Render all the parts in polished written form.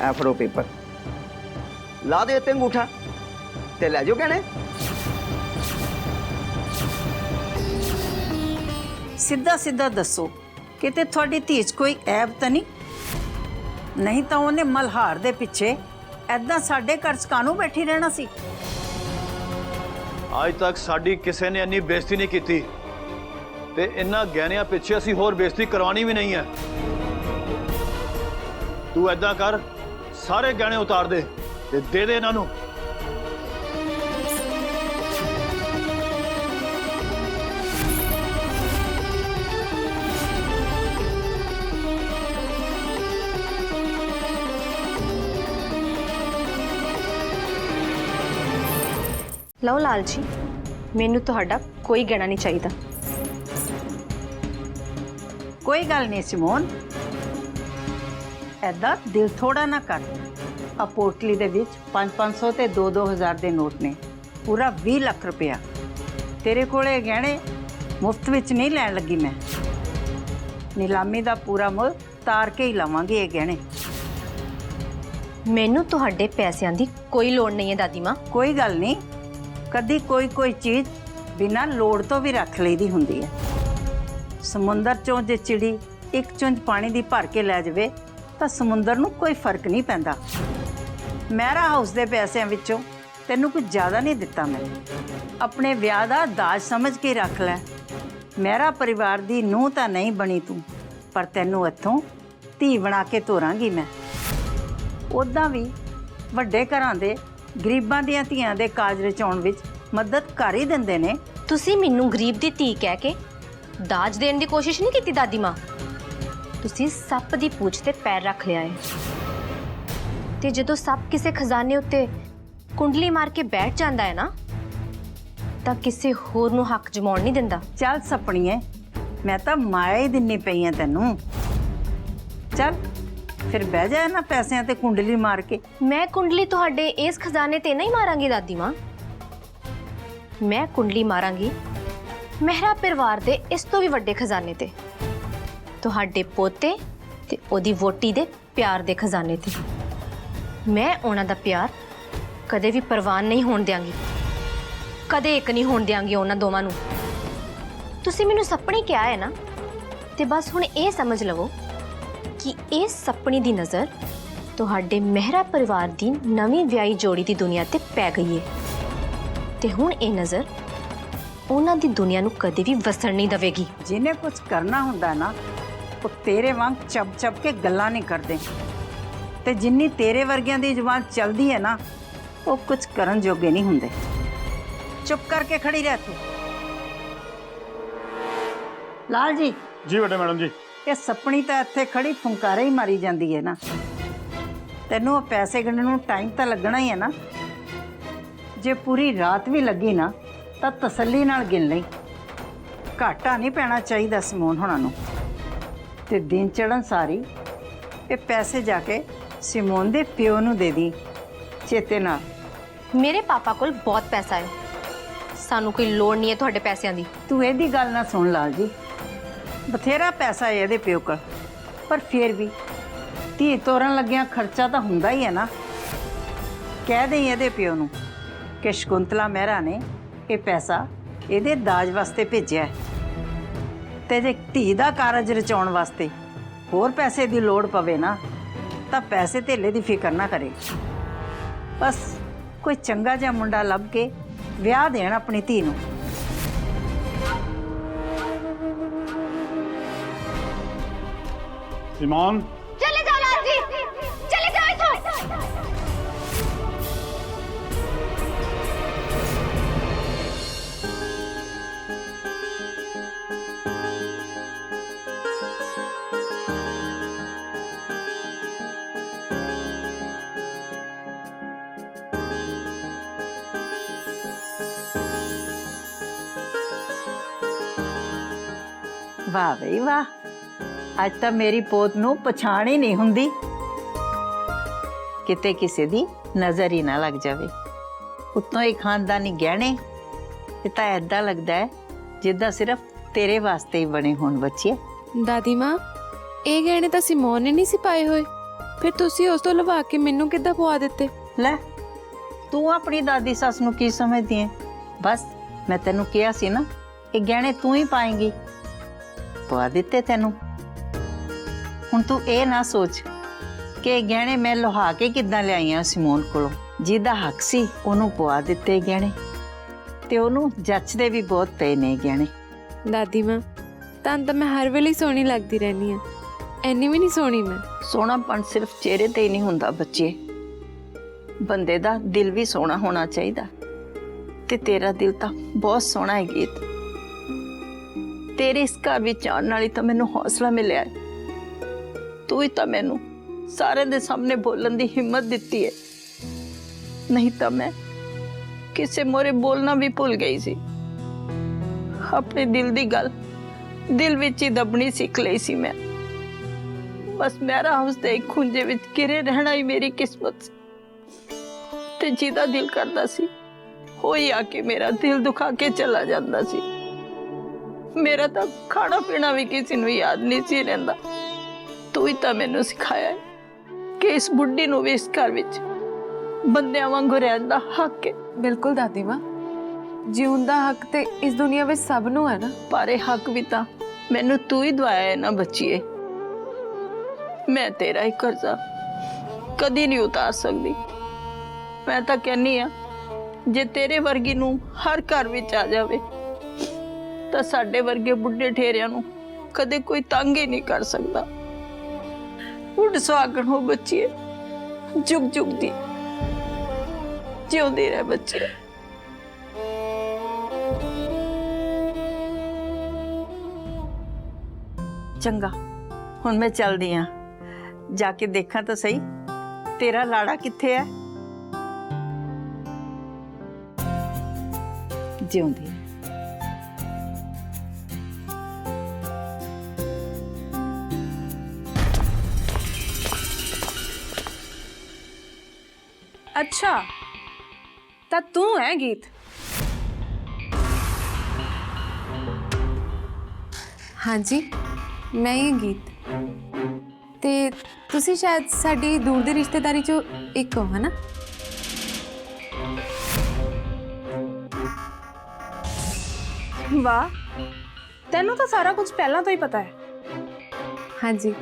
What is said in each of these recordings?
ए फड़ो paper, ला दे उत्ते अंगूठा ते लै जाओ गहने। सीधा सीधा दसो किते थोड़ी धी च कोई ऐब तो नहीं? नहीं तो उन्हें मल्हार दे पिछे ऐदां साडे घर च कानू बैठी रहना सी। आज तक साडी किसी ने इन्नी बेइज्जती नहीं की ते इन्हां गहनियां पिछे असीं होर बेइज्जती करवानी भी नहीं है। तू ऐदां कर, सारे गहने उतार दे ते दे दे इन्हां नूं। ਲਓ ਲਾਲ ਜੀ, ਮੈਨੂੰ ਤੁਹਾਡਾ ਕੋਈ ਗਹਿਣਾ ਨਹੀਂ ਚਾਹੀਦਾ। कोई गल नहीं सिमोन, ऐदा दिल थोड़ा ना कर। आ पोटली दे विच 500 ते 2-2000 दे नोट ने, पूरा 20 लाख रुपया। तेरे कोले गहने मुफ्त विच नहीं लैन लगी मैं, नीलामी दा पूरा मुल तार के ही लवांगी ये गहने। ਮੈਨੂੰ ਤੁਹਾਡੇ ਪੈਸਿਆਂ ਦੀ ਕੋਈ ਲੋੜ ਨਹੀਂ ਹੈ ਦਾਦੀ ਮਾਂ। कोई गल नहीं, कदी कोई कोई चीज़ बिना लोड़ तो भी रख लईदी हुंदी है। समुंदर चों जे चिड़ी एक चुंझ पानी दी भर के लै जावे तां समुंदर नूं कोई फर्क नहीं पैंदा। मेरा हाउस दे पैसिਆਂ ਵਿੱਚੋਂ तैनूं कुछ ज़्यादा नहीं दिता मैं, अपने विआह दा दाज समझ के रख लै। मेरा परिवार दी नूंह तां नहीं बनी तू, पर तैनूं इत्थों धी बना के तोरांगी मैं। उदां भी वड्डे घरां दे गरीबां ਦੀਆਂ ਧੀਆਂ ਦੇ ਕਾਜ ਰਚਾਉਣ ਵਿੱਚ ਮਦਦ ਕਰ ਹੀ ਦਿੰਦੇ ਨੇ। ਤੁਸੀਂ ਮੈਨੂੰ ਗਰੀਬ ਦੀ ਧੀ ਕਹਿ ਕੇ ਦਾਜ ਦੇਣ ਦੀ ਕੋਸ਼ਿਸ਼ ਨਹੀਂ ਕੀਤੀ ਦਾਦੀ ਮਾਂ। ਤੁਸੀਂ ਸੱਪ ਦੀ ਪੂਛ ਤੇ ਪੈਰ ਰੱਖ ਲਿਆ ਹੈ ਤੇ ਜਦੋਂ ਸੱਪ ਕਿਸੇ ਖਜ਼ਾਨੇ ਉੱਤੇ ਕੁੰਡਲੀ ਮਾਰ ਕੇ ਬੈਠ ਜਾਂਦਾ ਹੈ ਨਾ, ਤਾਂ ਕਿਸੇ ਹੋਰ ਨੂੰ ਹੱਕ ਜਮਾਉਣ ਨਹੀਂ ਦਿੰਦਾ। ਚੱਲ ਸਪਣੀਏ, ਮੈਂ ਤਾਂ ਮਾਇਆ ਹੀ ਦਿੰਨੀ ਪਈ ਆ ਤੈਨੂੰ। ਚੱਲ ਫਿਰ ਬਹਿ ਜਾ ਨਾ ਪੈਸਿਆਂ ਤੇ ਕੁੰਡਲੀ ਮਾਰ ਕੇ। ਮੈਂ ਕੁੰਡਲੀ ਤੁਹਾਡੇ ਇਸ ਖਜ਼ਾਨੇ ਤੇ ਨਹੀਂ ਮਾਰਾਂਗੀ ਦਾਦੀ ਮਾਂ, ਮੈਂ ਕੁੰਡਲੀ ਮਾਰਾਂਗੀ ਮਹਿਰਾ ਪਰਿਵਾਰ ਦੇ ਇਸ ਤੋਂ ਵੀ ਵੱਡੇ ਖਜ਼ਾਨੇ ਤੇ, ਤੁਹਾਡੇ ਪੋਤੇ ਤੇ ਉਹਦੀ ਵੋਟੀ ਦੇ ਪਿਆਰ ਦੇ ਖਜ਼ਾਨੇ ਤੇ। ਮੈਂ ਉਹਨਾਂ ਦਾ ਪਿਆਰ ਕਦੇ ਵੀ ਪ੍ਰਵਾਨ ਨਹੀਂ ਹੋਣ ਦਿਆਂਗੀ, ਕਦੇ ਇੱਕ ਨਹੀਂ ਹੋਣ ਦਿਆਂਗੀ ਉਹਨਾਂ ਦੋਵਾਂ ਨੂੰ। ਤੁਸੀਂ ਮੈਨੂੰ ਸੱਪਣੀ ਕਿਹਾ ਹੈ ਨਾ, ਤੇ ਬਸ ਹੁਣ ਇਹ ਸਮਝ ਲਵੋ ਕਿ ਇਹ ਸੱਪਣੀ ਦੀ ਨਜ਼ਰ ਤੁਹਾਡੇ ਮਹਿਰਾ ਪਰਿਵਾਰ ਦੀ ਨਵੀਂ ਵਿਆਹੀ ਜੋੜੀ ਦੀ ਦੁਨੀਆ ਤੇ ਪੈ ਗਈ ਹੈ ਤੇ ਹੁਣ ਇਹ ਨਜ਼ਰ ਉਹਨਾਂ ਦੀ ਦੁਨੀਆ ਨੂੰ ਕਦੇ ਵੀ ਵਸਣ ਨਹੀਂ ਦੇਵੇਗੀ। ਜਿਹਨੇ ਕੁਝ ਕਰਨਾ ਹੁੰਦਾ ਨਾ, ਉਹ ਤੇਰੇ ਵਾਂਗ ਚੱਪ ਕੇ ਗੱਲਾਂ ਨਹੀਂ ਕਰਦੇ, ਤੇ ਜਿੰਨੀ ਤੇਰੇ ਵਰਗਿਆਂ ਦੀ ਜ਼ੁਬਾਨ ਚੱਲਦੀ ਹੈ ਨਾ, ਉਹ ਕੁਝ ਕਰਨ ਜੋਗੇ ਨਹੀਂ ਹੁੰਦੇ। ਚੁੱਪ ਕਰਕੇ ਖੜੀ ਰਹਿ ਤੂੰ। ਲਾਲ ਜੀ। जी बड़े मैडम जी। ਇਹ ਸੱਪਣੀ ਤਾਂ ਇੱਥੇ ਖੜੀ ਫੁੰਕਾਰੇ ਹੀ ਮਾਰੀ ਜਾਂਦੀ ਹੈ ਨਾ। ਤੈਨੂੰ ਉਹ ਪੈਸੇ ਗਿਣਨ ਨੂੰ ਟਾਈਮ ਤਾਂ ਲੱਗਣਾ ਹੀ ਹੈ ਨਾ। ਜੇ ਪੂਰੀ ਰਾਤ ਵੀ ਲੱਗੀ ਨਾ ਤਾਂ ਤਸੱਲੀ ਨਾਲ ਗਿਣ ਲਈ। ਘਾਟਾ ਨਹੀਂ ਪੈਣਾ ਚਾਹੀਦਾ ਸਿਮੋਨ ਹੋਣਾ ਨੂੰ। ਤੇ ਦਿਨ ਚੜ੍ਹਨ ਸਾਰੀ ਇਹ ਪੈਸੇ ਜਾ ਕੇ ਸਿਮੋਨ ਦੇ ਪਿਓ ਨੂੰ ਦੇ ਦੀ, ਚੇਤੇ ਨਾਲ। ਮੇਰੇ ਪਾਪਾ ਕੋਲ ਬਹੁਤ ਪੈਸਾ ਹੈ, ਸਾਨੂੰ ਕੋਈ ਲੋੜ ਨਹੀਂ ਹੈ ਤੁਹਾਡੇ ਪੈਸਿਆਂ ਦੀ। ਤੂੰ ਇਹਦੀ ਗੱਲ ਨਾ ਸੁਣ ਲਾਲ ਜੀ, ਬਥੇਰਾ ਪੈਸਾ ਹੈ ਇਹਦੇ ਪਿਓ ਕੋਲ, ਪਰ ਫਿਰ ਵੀ ਧੀ ਤੋਰਨ ਲੱਗਿਆਂ ਖਰਚਾ ਤਾਂ ਹੁੰਦਾ ਹੀ ਹੈ ਨਾ। ਕਹਿ ਦੇ ਇਹਦੇ ਪਿਓ ਨੂੰ ਕਿ ਸ਼ਕੁੰਤਲਾ ਮਹਿਰਾ ਨੇ ਇਹ ਪੈਸਾ ਇਹਦੇ ਦਾਜ ਵਾਸਤੇ ਭੇਜਿਆ ਹੈ, ਤੇ ਜੇ ਧੀ ਦਾ ਕਾਰਜ ਰਚਾਉਣ ਵਾਸਤੇ ਹੋਰ ਪੈਸੇ ਦੀ ਲੋੜ ਪਵੇ ਨਾ, ਤਾਂ ਪੈਸੇ ਧੇਲੇ ਦੀ ਫਿਕਰ ਨਾ ਕਰੇ। ਬਸ ਕੋਈ ਚੰਗਾ ਜਿਹਾ ਮੁੰਡਾ ਲੱਭ ਕੇ ਵਿਆਹ ਦੇਣ ਆਪਣੀ ਧੀ ਨੂੰ। सिमोन, चले जाओ लाल जी, चले जाओ इथों। वाह बई वाह, ਅੱਜ ਤਾਂ ਮੇਰੀ ਪੋਤ ਨੂੰ ਪਛਾਣ ਹੀ ਨਹੀਂ ਹੁੰਦੀ, ਕਿਤੇ ਕਿਸੇ ਦੀ ਨਜ਼ਰ ਹੀ ਨਾ ਲੱਗ ਜਾਵੇ। ਉਤੋਂ ਹੀ ਖਾਨਦਾਨੀ ਗਹਿਣੇ, ਇਹ ਤਾਂ ਐਦਾਂ ਲੱਗਦਾ ਹੈ ਜਿੱਦਾਂ ਸਿਰਫ ਤੇਰੇ ਵਾਸਤੇ ਹੀ ਬਣੇ ਹੋਣ ਬੱਚੇ। ਦਾਦੀ ਮਾਂ, ਇਹ ਗਹਿਣੇ ਤਾਂ ਸਿਮੋਨ ਨੇ ਨਹੀਂ ਸੀ ਪਾਏ ਹੋਏ, ਫਿਰ ਤੁਸੀਂ ਉਸ ਤੋਂ ਲਵਾ ਕੇ ਮੈਨੂੰ ਕਿੱਦਾਂ ਪਵਾ ਦਿੱਤੇ? ਲੈ ਤੂੰ ਆਪਣੀ ਦਾਦੀ ਸੱਸ ਨੂੰ ਕੀ ਸਮਝਦੀ ਹੈ? ਬਸ ਮੈਂ ਤੈਨੂੰ ਕਿਹਾ ਸੀ ਨਾ, ਇਹ ਗਹਿਣੇ ਤੂੰ ਹੀ ਪਾਏਂਗੀ, ਪਵਾ ਦਿੱਤੇ ਤੈਨੂੰ। ਹੁਣ ਤੂੰ ਇਹ ਨਾ ਸੋਚ ਕਿ ਇਹ ਗਹਿਣੇ ਮੈਂ ਲੁਹਾ ਕੇ ਕਿੱਦਾਂ ਲਿਆਈਆਂ ਸਿਮੋਨ ਕੋਲੋਂ। ਜਿਹਦਾ ਹੱਕ ਸੀ ਉਹਨੂੰ ਪਵਾ ਦਿੱਤੇ ਗਹਿਣੇ, ਤੇ ਉਹਨੂੰ ਜੱਚਦੇ ਵੀ ਬਹੁਤ ਪਏ ਨੇ ਗਹਿਣੇ। ਦਾਦੀ ਮਾਂ, ਤਾਂ ਮੈਂ ਹਰ ਵੇਲੇ ਸੋਹਣੀ ਲੱਗਦੀ ਰਹਿੰਦੀ ਆ, ਐਨੀ ਵੀ ਨਹੀਂ ਸੋਹਣੀ ਮੈਂ। ਸੋਹਣਾਪਣ ਸਿਰਫ ਚਿਹਰੇ ਤੇ ਹੀ ਨਹੀਂ ਹੁੰਦਾ ਬੱਚੇ, ਬੰਦੇ ਦਾ ਦਿਲ ਵੀ ਸੋਹਣਾ ਹੋਣਾ ਚਾਹੀਦਾ। ਤੇ ਤੇਰਾ ਦਿਲ ਤਾਂ ਬਹੁਤ ਸੋਹਣਾ ਹੈ ਗੀਤ। ਤੇਰੇ ਇਸ ਘਰ ਵਿੱਚ ਆਉਣ ਨਾਲ ਹੀ ਤਾਂ ਮੈਨੂੰ ਹੌਸਲਾ ਮਿਲਿਆ। ਤੂੰ ਹੀ ਤਾਂ ਮੈਨੂੰ ਸਾਰਿਆਂ ਦੇ ਸਾਹਮਣੇ ਬੋਲਣ ਦੀ ਹਿੰਮਤ ਦਿੱਤੀ ਹੈ, ਨਹੀਂ ਤਾਂ ਮੈਂ ਕਿਸੇ ਮੋਰੇ ਬੋਲਣਾ ਵੀ ਭੁੱਲ ਗਈ ਸੀ। ਆਪਣੇ ਦਿਲ ਦੀ ਗੱਲ ਦਿਲ ਵਿੱਚ ਹੀ ਦੱਬਣੀ ਸਿੱਖ ਲਈ ਸੀ ਮੈਂ। ਬਸ ਮੇਰਾ ਹਾਊਸ ਦੇ ਇੱਕ ਖੁੰਝੇ ਵਿੱਚ ਘਿਰੇ ਰਹਿਣਾ ਹੀ ਮੇਰੀ ਕਿਸਮਤ ਸੀ, ਤੇ ਜਿਹਦਾ ਦਿਲ ਕਰਦਾ ਸੀ ਉਹ ਹੀ ਆ ਕੇ ਮੇਰਾ ਦਿਲ ਦੁਖਾ ਕੇ ਚਲਾ ਜਾਂਦਾ ਸੀ। ਮੇਰਾ ਤਾਂ ਖਾਣਾ ਪੀਣਾ ਵੀ ਕਿਸੇ ਨੂੰ ਯਾਦ ਨਹੀਂ ਸੀ ਰਹਿੰਦਾ। ਤੂੰ ਹੀ ਤਾਂ ਮੈਨੂੰ ਸਿਖਾਇਆ ਹੈ ਕਿ ਇਸ ਬੁੱਢੀ ਨੂੰ ਵੀ ਇਸ ਘਰ ਵਿੱਚ ਬੰਦਿਆਂ ਵਾਂਗੂ ਰਹਿਣ ਦਾ ਹੱਕ ਹੈ। ਬਿਲਕੁਲ ਦਾਦੀ ਮਾਂ, ਜਿਉਣ ਦਾ ਹੱਕ ਤੇ ਇਸ ਦੁਨੀਆ ਵਿੱਚ ਸਭ ਨੂੰ ਹੈ ਨਾ। ਪਰ ਇਹ ਹੱਕ ਵੀ ਤਾਂ ਮੈਨੂੰ ਤੂੰ ਹੀ ਦਵਾਇਆ ਹੈ ਨਾ ਬੱਚੀਏ। ਮੈਂ ਤੇਰਾ ਹੀ ਕਰਜ਼ਾ ਕਦੀ ਨਹੀਂ ਉਤਾਰ ਸਕਦੀ। ਮੈਂ ਤਾਂ ਕਹਿੰਨੀ ਆ, ਜੇ ਤੇਰੇ ਵਰਗੀ ਨੂੰ ਹਰ ਘਰ ਵਿੱਚ ਆ ਜਾਵੇ ਤਾਂ ਸਾਡੇ ਵਰਗੇ ਬੁੱਢੇ ਠੇਰਿਆਂ ਨੂੰ ਕਦੇ ਕੋਈ ਤੰਗ ਹੀ ਨਹੀਂ ਕਰ ਸਕਦਾ। ਉੱਡ ਸੁਹਾਗਣ ਹੋ ਬੱਚੀਏ, ਜੁਗ ਜੁਗ ਦੀ ਜਿਉਂਦੀ ਰਹਿ ਬੱਚੇ। ਚੰਗਾ, ਹੁਣ ਮੈਂ ਚੱਲਦੀ ਆ, ਜਾ ਕੇ ਦੇਖਾਂ ਤਾਂ ਸਹੀ ਤੇਰਾ ਲਾੜਾ ਕਿੱਥੇ ਹੈ। ਜਿਉਂਦੀ ਹੈ। अच्छा ਤਾਂ ਤੂੰ ਹੈ ਗੀਤ? ਹਾਂਜੀ, ਮੈਂ ਹੀ ਗੀਤ। ਤੇ ਤੁਸੀਂ ਸ਼ਾਇਦ ਸਾਡੀ ਦੂਰ ਦੀ ਰਿਸ਼ਤੇਦਾਰੀ ਚੋਂ ਇੱਕ ਹੋ, ਹਨਾ? ਵਾਹ, ਤੈਨੂੰ ਤਾਂ ਸਾਰਾ ਕੁਝ ਪਹਿਲਾਂ ਤੋਂ ਹੀ ਪਤਾ ਹੈ। ਹਾਂਜੀ,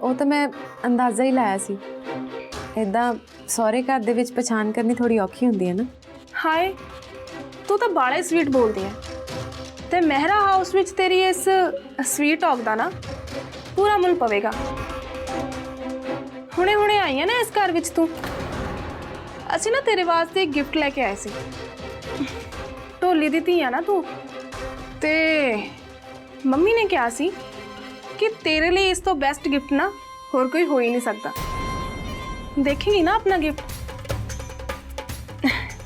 ਉਹ ਤਾਂ ਮੈਂ ਅੰਦਾਜ਼ਾ ਹੀ ਲਾਇਆ ਸੀ। ਇੱਦਾਂ ਸਹੁਰੇ ਘਰ ਦੇ ਵਿੱਚ ਪਛਾਣ ਕਰਨੀ ਥੋੜੀ ਔਖੀ ਹੁੰਦੀ ਹੈ ਨਾ। ਹਾਏ, ਤੂੰ ਤਾਂ ਬਾਲੇ ਸਵੀਟ ਬੋਲਦੀ ਹੈ, ਤੇ ਮਹਿਰਾ ਹਾਊਸ ਵਿੱਚ ਤੇਰੀ ਇਸ ਸਵੀਟ ਟਾਕ ਦਾ ਨਾ ਪੂਰਾ ਮੁੱਲ ਪਵੇਗਾ। ਹੁਣੇ ਹੁਣੇ ਆਈ ਹੈ ਨਾ ਇਸ ਘਰ ਵਿੱਚ ਤੂੰ। ਅਸੀਂ ਨਾ ਤੇਰੇ ਵਾਸਤੇ ਇੱਕ ਗਿਫਟ ਲੈ ਕੇ ਆਏ ਸੀ। ਢੋਲੀ ਦੀ ਧੀ ਆ ਨਾ ਤੂੰ, ਤੇ ਮੰਮੀ ਨੇ ਕਿਹਾ ਸੀ ਕਿ ਤੇਰੇ ਲਈ ਇਸ ਤੋਂ ਬੈਸਟ ਗਿਫਟ ਨਾ ਹੋਰ ਕੋਈ ਹੋ ਹੀ ਨਹੀਂ ਸਕਦਾ। ਦੇਖੇਂਗੀ ਨਾ ਆਪਣਾ ਗਿਫਟ?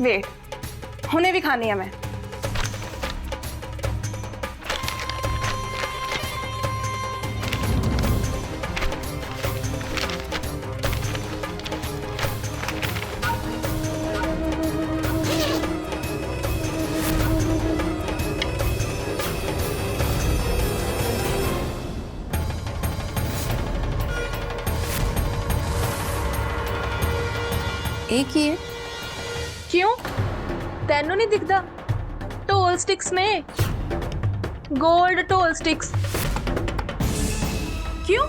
ਵੇਟ, ਹੁਣੇ ਵੀ ਖਾਣੀ ਆ ਮੈਂ। ਇਹ ਕੀ ਹੈ? क्यों? तेनू नहीं दिखता? ढोल स्टिक्स ने, गोल्ड ढोल स्टिक्स। क्यों?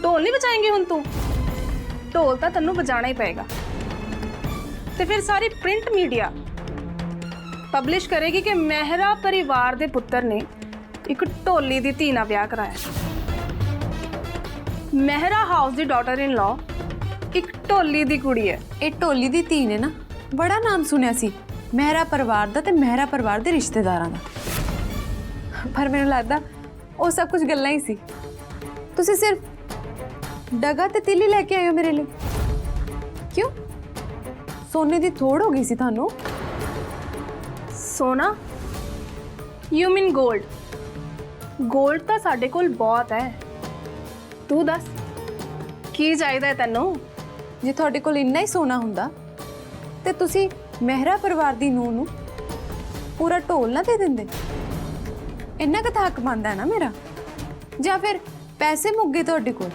ढोल नहीं बजाएंगे हुन तू? ढोल तो तेनू बजाना ही पएगा। ते फिर सारी प्रिंट मीडिया पब्लिश करेगी कि मेहरा परिवार दे पुत्र ने एक ढोली दी धी नाल ब्याह कराया। Mehra house the daughter in law एक ढोली दी कुड़ी है। ਇਹ ਢੋਲੀ ਦੀ ਧੀ ਨੇ ਨਾ ਬੜਾ ਨਾਮ ਸੁਣਿਆ ਸੀ ਮਹਿਰਾ ਪਰਿਵਾਰ ਦਾ ਤੇ ਮਹਿਰਾ ਪਰਿਵਾਰ ਦੇ ਰਿਸ਼ਤੇਦਾਰਾਂ ਦਾ, ਪਰ ਮੈਨੂੰ ਲੱਗਦਾ ਉਹ ਸਭ ਕੁਝ ਗੱਲਾਂ ਹੀ ਸੀ। ਤੁਸੀਂ ਸਿਰਫ ਡਗਾ ਤੇ ਤਿੱਲੀ ਲੈ ਕੇ ਆਏ ਹੋ ਮੇਰੇ ਲਈ। ਕਿਉਂ? ਸੋਨੇ ਦੀ ਥੋੜ ਹੋ ਗਈ ਸੀ ਤੁਹਾਨੂੰ? सोना? You mean gold? गोल्ड तो साडे कोल बहुत है। तू दस की चाहिदा है तैनू? ਜੇ ਤੁਹਾਡੇ ਕੋਲ ਇੰਨਾ ਹੀ ਸੋਨਾ ਹੁੰਦਾ ਤੇ ਤੁਸੀਂ ਮਹਿਰਾ ਪਰਿਵਾਰ ਦੀ ਨੂੰਹ ਨੂੰ ਪੂਰਾ ਢੋਲ ਨਾ ਦੇ ਦਿੰਦੇ। ਇੰਨਾ ਕੁ ਤਾਂ ਹੱਕ ਬਣਦਾ ਨਾ ਮੇਰਾ। ਜਾਂ ਫਿਰ ਪੈਸੇ ਮੁੱਕ ਗਏ ਤੁਹਾਡੇ ਕੋਲ,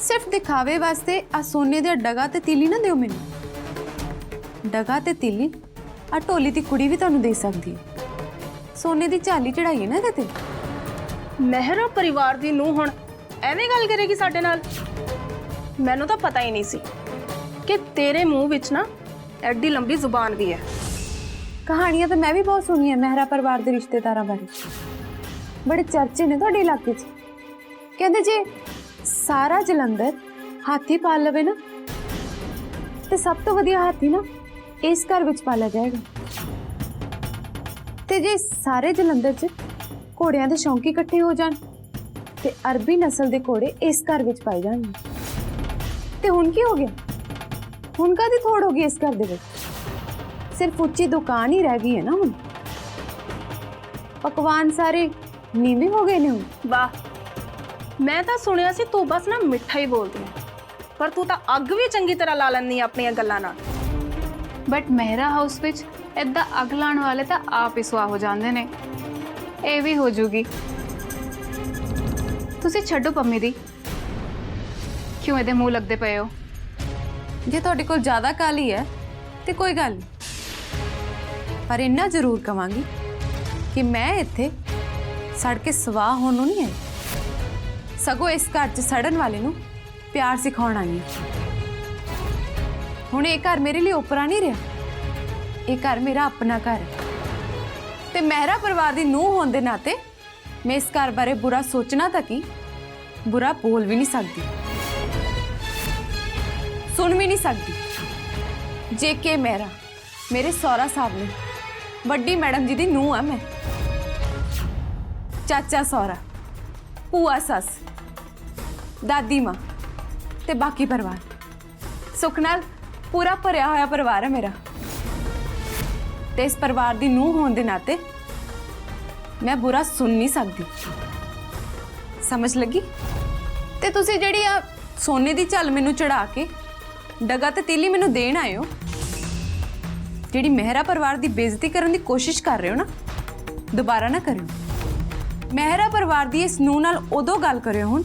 ਸਿਰਫ ਦਿਖਾਵੇ ਵਾਸਤੇ ਆ ਸੋਨੇ ਦੇ ਡਗਾ ਤੇ ਤੀਲੀ ਨਾ ਦਿਓ ਮੈਨੂੰ। ਡਗਾ ਤੇ ਤੀਲੀ ਆ ਢੋਲੀ ਦੀ ਕੁੜੀ ਵੀ ਤੁਹਾਨੂੰ ਦੇ ਸਕਦੀ ਹੈ। ਸੋਨੇ ਦੀ ਝਾਲੀ ਚੜਾਈਏ ਨਾ ਇਹਦੇ ਤੇ। ਮਹਿਰਾ ਪਰਿਵਾਰ ਦੀ ਨੂੰ ਹੁਣ ਐਵੇਂ ਗੱਲ ਕਰੇਗੀ ਸਾਡੇ ਨਾਲ? ਮੈਨੂੰ ਤਾਂ ਪਤਾ ਹੀ ਨਹੀਂ ਸੀ ਕਿ ਤੇਰੇ ਮੂੰਹ ਵਿੱਚ ਨਾ ਐਡੀ ਲੰਬੀ ਜ਼ੁਬਾਨ ਵੀ ਹੈ। ਕਹਾਣੀਆਂ ਤਾਂ ਮੈਂ ਵੀ ਬਹੁਤ ਸੁਣੀਆਂ ਮਹਿਰਾ ਪਰਿਵਾਰ ਦੇ ਰਿਸ਼ਤੇਦਾਰਾਂ ਬਾਰੇ। ਬੜੇ ਚਰਚੇ ਨੇ ਤੁਹਾਡੇ ਇਲਾਕੇ 'ਚ। ਕਹਿੰਦੇ ਜੇ ਸਾਰਾ ਜਲੰਧਰ ਹਾਥੀ ਪਾਲ ਲਵੇ ਨਾ ਤੇ ਸਭ ਤੋਂ ਵਧੀਆ ਹਾਥੀ ਨਾ ਇਸ ਘਰ ਵਿੱਚ ਪਾਲਿਆ ਜਾਏਗਾ। ਤੇ ਜੇ ਸਾਰੇ ਜਲੰਧਰ 'ਚ ਘੋੜਿਆਂ ਦੇ ਸ਼ੌਂਕੀ ਇਕੱਠੇ ਹੋ ਜਾਣ ਤੇ ਅਰਬੀ ਨਸਲ ਦੇ ਘੋੜੇ ਇਸ ਘਰ ਵਿੱਚ ਪਾਏ ਜਾਣਗੇ। ਤੇ ਹੁਣ ਕੀ ਹੋ ਗਿਆ? ਹੁਣ ਕਾਹਦੀ ਥੋੜ ਹੋ ਗਈ ਇਸ ਘਰ ਦੇ ਵਿੱਚ? ਸਿਰਫ ਉੱਚੀ ਦੁਕਾਨ ਹੀ ਰਹਿ ਗਈ ਹੈ ਨਾ ਹੁਣ। ਪਕਵਾਨ ਸਾਰੇ ਨੀਵੇਂ ਹੋ ਗਏ ਨੇ ਹੁਣ। ਵਾਹ, ਮੈਂ ਤਾਂ ਸੁਣਿਆ ਸੀ ਤੂੰ ਬਸ ਨਾ ਮਿੱਠਾ ਹੀ ਬੋਲਦੀ ਹੈ, ਪਰ ਤੂੰ ਤਾਂ ਅੱਗ ਵੀ ਚੰਗੀ ਤਰ੍ਹਾਂ ਲਾ ਲੈਂਦੀ ਆ ਆਪਣੀਆਂ ਗੱਲਾਂ ਨਾਲ। ਬਟ ਮਹਿਰਾ ਹਾਊਸ ਵਿੱਚ ਇੱਦਾਂ ਅੱਗ ਲਾਉਣ ਵਾਲੇ ਤਾਂ ਆਪ ਹੀ ਸੁਆਹ ਹੋ ਜਾਂਦੇ ਨੇ। ਇਹ ਵੀ ਹੋ ਜੂਗੀ। ਤੁਸੀਂ ਛੱਡੋ ਪੰਮੀ ਦੀ, ਕਿਉਂ ਇਹਦੇ ਮੂੰਹ ਲੱਗਦੇ ਪਏ ਹੋ? ਜੇ ਤੁਹਾਡੇ ਕੋਲ ਜ਼ਿਆਦਾ ਕਾਲੀ ਹੈ ਤੇ ਕੋਈ ਗੱਲ ਨਹੀਂ, ਪਰ ਇੰਨਾ ਜ਼ਰੂਰ ਕਵਾਂਗੀ ਕਿ ਮੈਂ ਇੱਥੇ ਸੜ ਕੇ ਸਵਾਹ ਹੋਣ ਨੂੰ ਨਹੀਂ ਆਈ। ਸਗੋਂ ਇਸ ਘਰ 'ਚ ਸੜਨ ਵਾਲੇ ਨੂੰ ਪਿਆਰ ਸਿਖਾਉਣ ਆਈ ਹਾਂ। ਹੁਣ ਇਹ ਘਰ ਮੇਰੇ ਲਈ ਓਪਰਾ ਨਹੀਂ ਰਿਹਾ, ਇਹ ਘਰ ਮੇਰਾ ਆਪਣਾ ਘਰ ਹੈ। ਤੇ ਮਹਿਰਾ ਪਰਿਵਾਰ ਦੀ ਨੂੰਹ ਹੋਣ ਦੇ ਨਾਤੇ ਮੈਂ ਇਸ ਘਰ ਬਾਰੇ ਬੁਰਾ ਸੋਚਣਾ ਤਾਂ ਕੀ, ਬੁਰਾ ਬੋਲ ਵੀ ਨਹੀਂ ਸਕਦੀ, ਸੁਣ ਵੀ ਨਹੀਂ ਸਕਦੀ। ਜੇ ਕੇ ਮਹਿਰਾ ਮੇਰੇ ਸਹੁਰਾ ਸਾਹਿਬ ਨੇ, ਵੱਡੀ ਮੈਡਮ ਜੀ ਦੀ ਨੂੰਹ ਆ ਮੈਂ। ਚਾਚਾ ਸਹੁਰਾ, ਭੂਆ ਸੱਸ, ਦਾਦੀ ਮਾਂ ਤੇ ਬਾਕੀ ਪਰਿਵਾਰ, ਸੁੱਖ ਨਾਲ ਪੂਰਾ ਭਰਿਆ ਹੋਇਆ ਪਰਿਵਾਰ ਹੈ ਮੇਰਾ। ਤੇ ਇਸ ਪਰਿਵਾਰ ਦੀ ਨੂੰਹ ਹੋਣ ਦੇ ਨਾਤੇ ਮੈਂ ਬੁਰਾ ਸੁਣ ਨਹੀਂ ਸਕਦੀ। ਸਮਝ ਲੱਗੀ? ਤੇ ਤੁਸੀਂ ਜਿਹੜੀ ਆ ਸੋਨੇ ਦੀ ਝੱਲ ਮੈਨੂੰ ਚੜਾ ਕੇ ਡਗਾ ਤੇ ਤੀਲੀ ਮੈਨੂੰ ਦੇਣ ਆਏ ਹੋ, ਜਿਹੜੀ ਮਹਿਰਾ ਪਰਿਵਾਰ ਦੀ ਬੇਇੱਜ਼ਤੀ ਕਰਨ ਦੀ ਕੋਸ਼ਿਸ਼ ਕਰ ਰਹੇ ਹੋ ਨਾ, ਦੁਬਾਰਾ ਨਾ ਕਰਿਓ। ਮਹਿਰਾ ਪਰਿਵਾਰ ਦੀ ਇਸ ਨੂੰਹ ਨਾਲ ਉਦੋਂ ਗੱਲ ਕਰਿਓ ਹੁਣ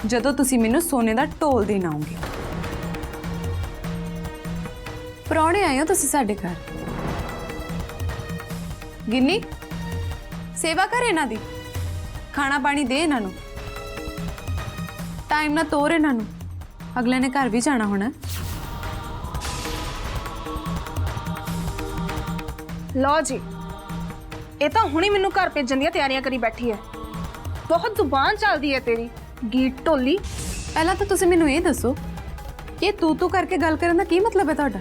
ਜਦੋਂ ਤੁਸੀਂ ਮੈਨੂੰ ਸੋਨੇ ਦਾ ਢੋਲ ਦੇਣ ਆਓਗੇ। ਪ੍ਰਾਹੁਣੇ ਆਏ ਹੋ ਤੁਸੀਂ ਸਾਡੇ ਘਰ। ਗਿੰਨੀ, ਸੇਵਾ ਕਰ ਇਹਨਾਂ ਦੀ, ਖਾਣਾ ਪਾਣੀ ਦੇ ਇਹਨਾਂ ਨੂੰ, ਟਾਈਮ ਨਾਲ ਤੋਰ ਇਹਨਾਂ ਨੂੰ, ਅਗਲੇ ਨੇ ਘਰ ਵੀ ਜਾਣਾ ਹੋਣਾ। ਲਓ ਜੀ, ਇਹ ਤਾਂ ਹੁਣੀ ਮੈਨੂੰ ਘਰ ਭੇਜਣ ਦੀਆਂ ਤਿਆਰੀਆਂ ਕਰੀ ਬੈਠੀ ਹੈ। ਬਹੁਤ ਜ਼ੁਬਾਨ ਚੱਲਦੀ ਹੈ ਤੇਰੀ, ਗੀਤ ਢੋਲੀ। ਪਹਿਲਾਂ ਤਾਂ ਤੁਸੀਂ ਮੈਨੂੰ ਇਹ ਦੱਸੋ ਕਿ ਤੂੰ ਕਰਕੇ ਗੱਲ ਕਰਨ ਦਾ ਕੀ ਮਤਲਬ ਹੈ ਤੁਹਾਡਾ?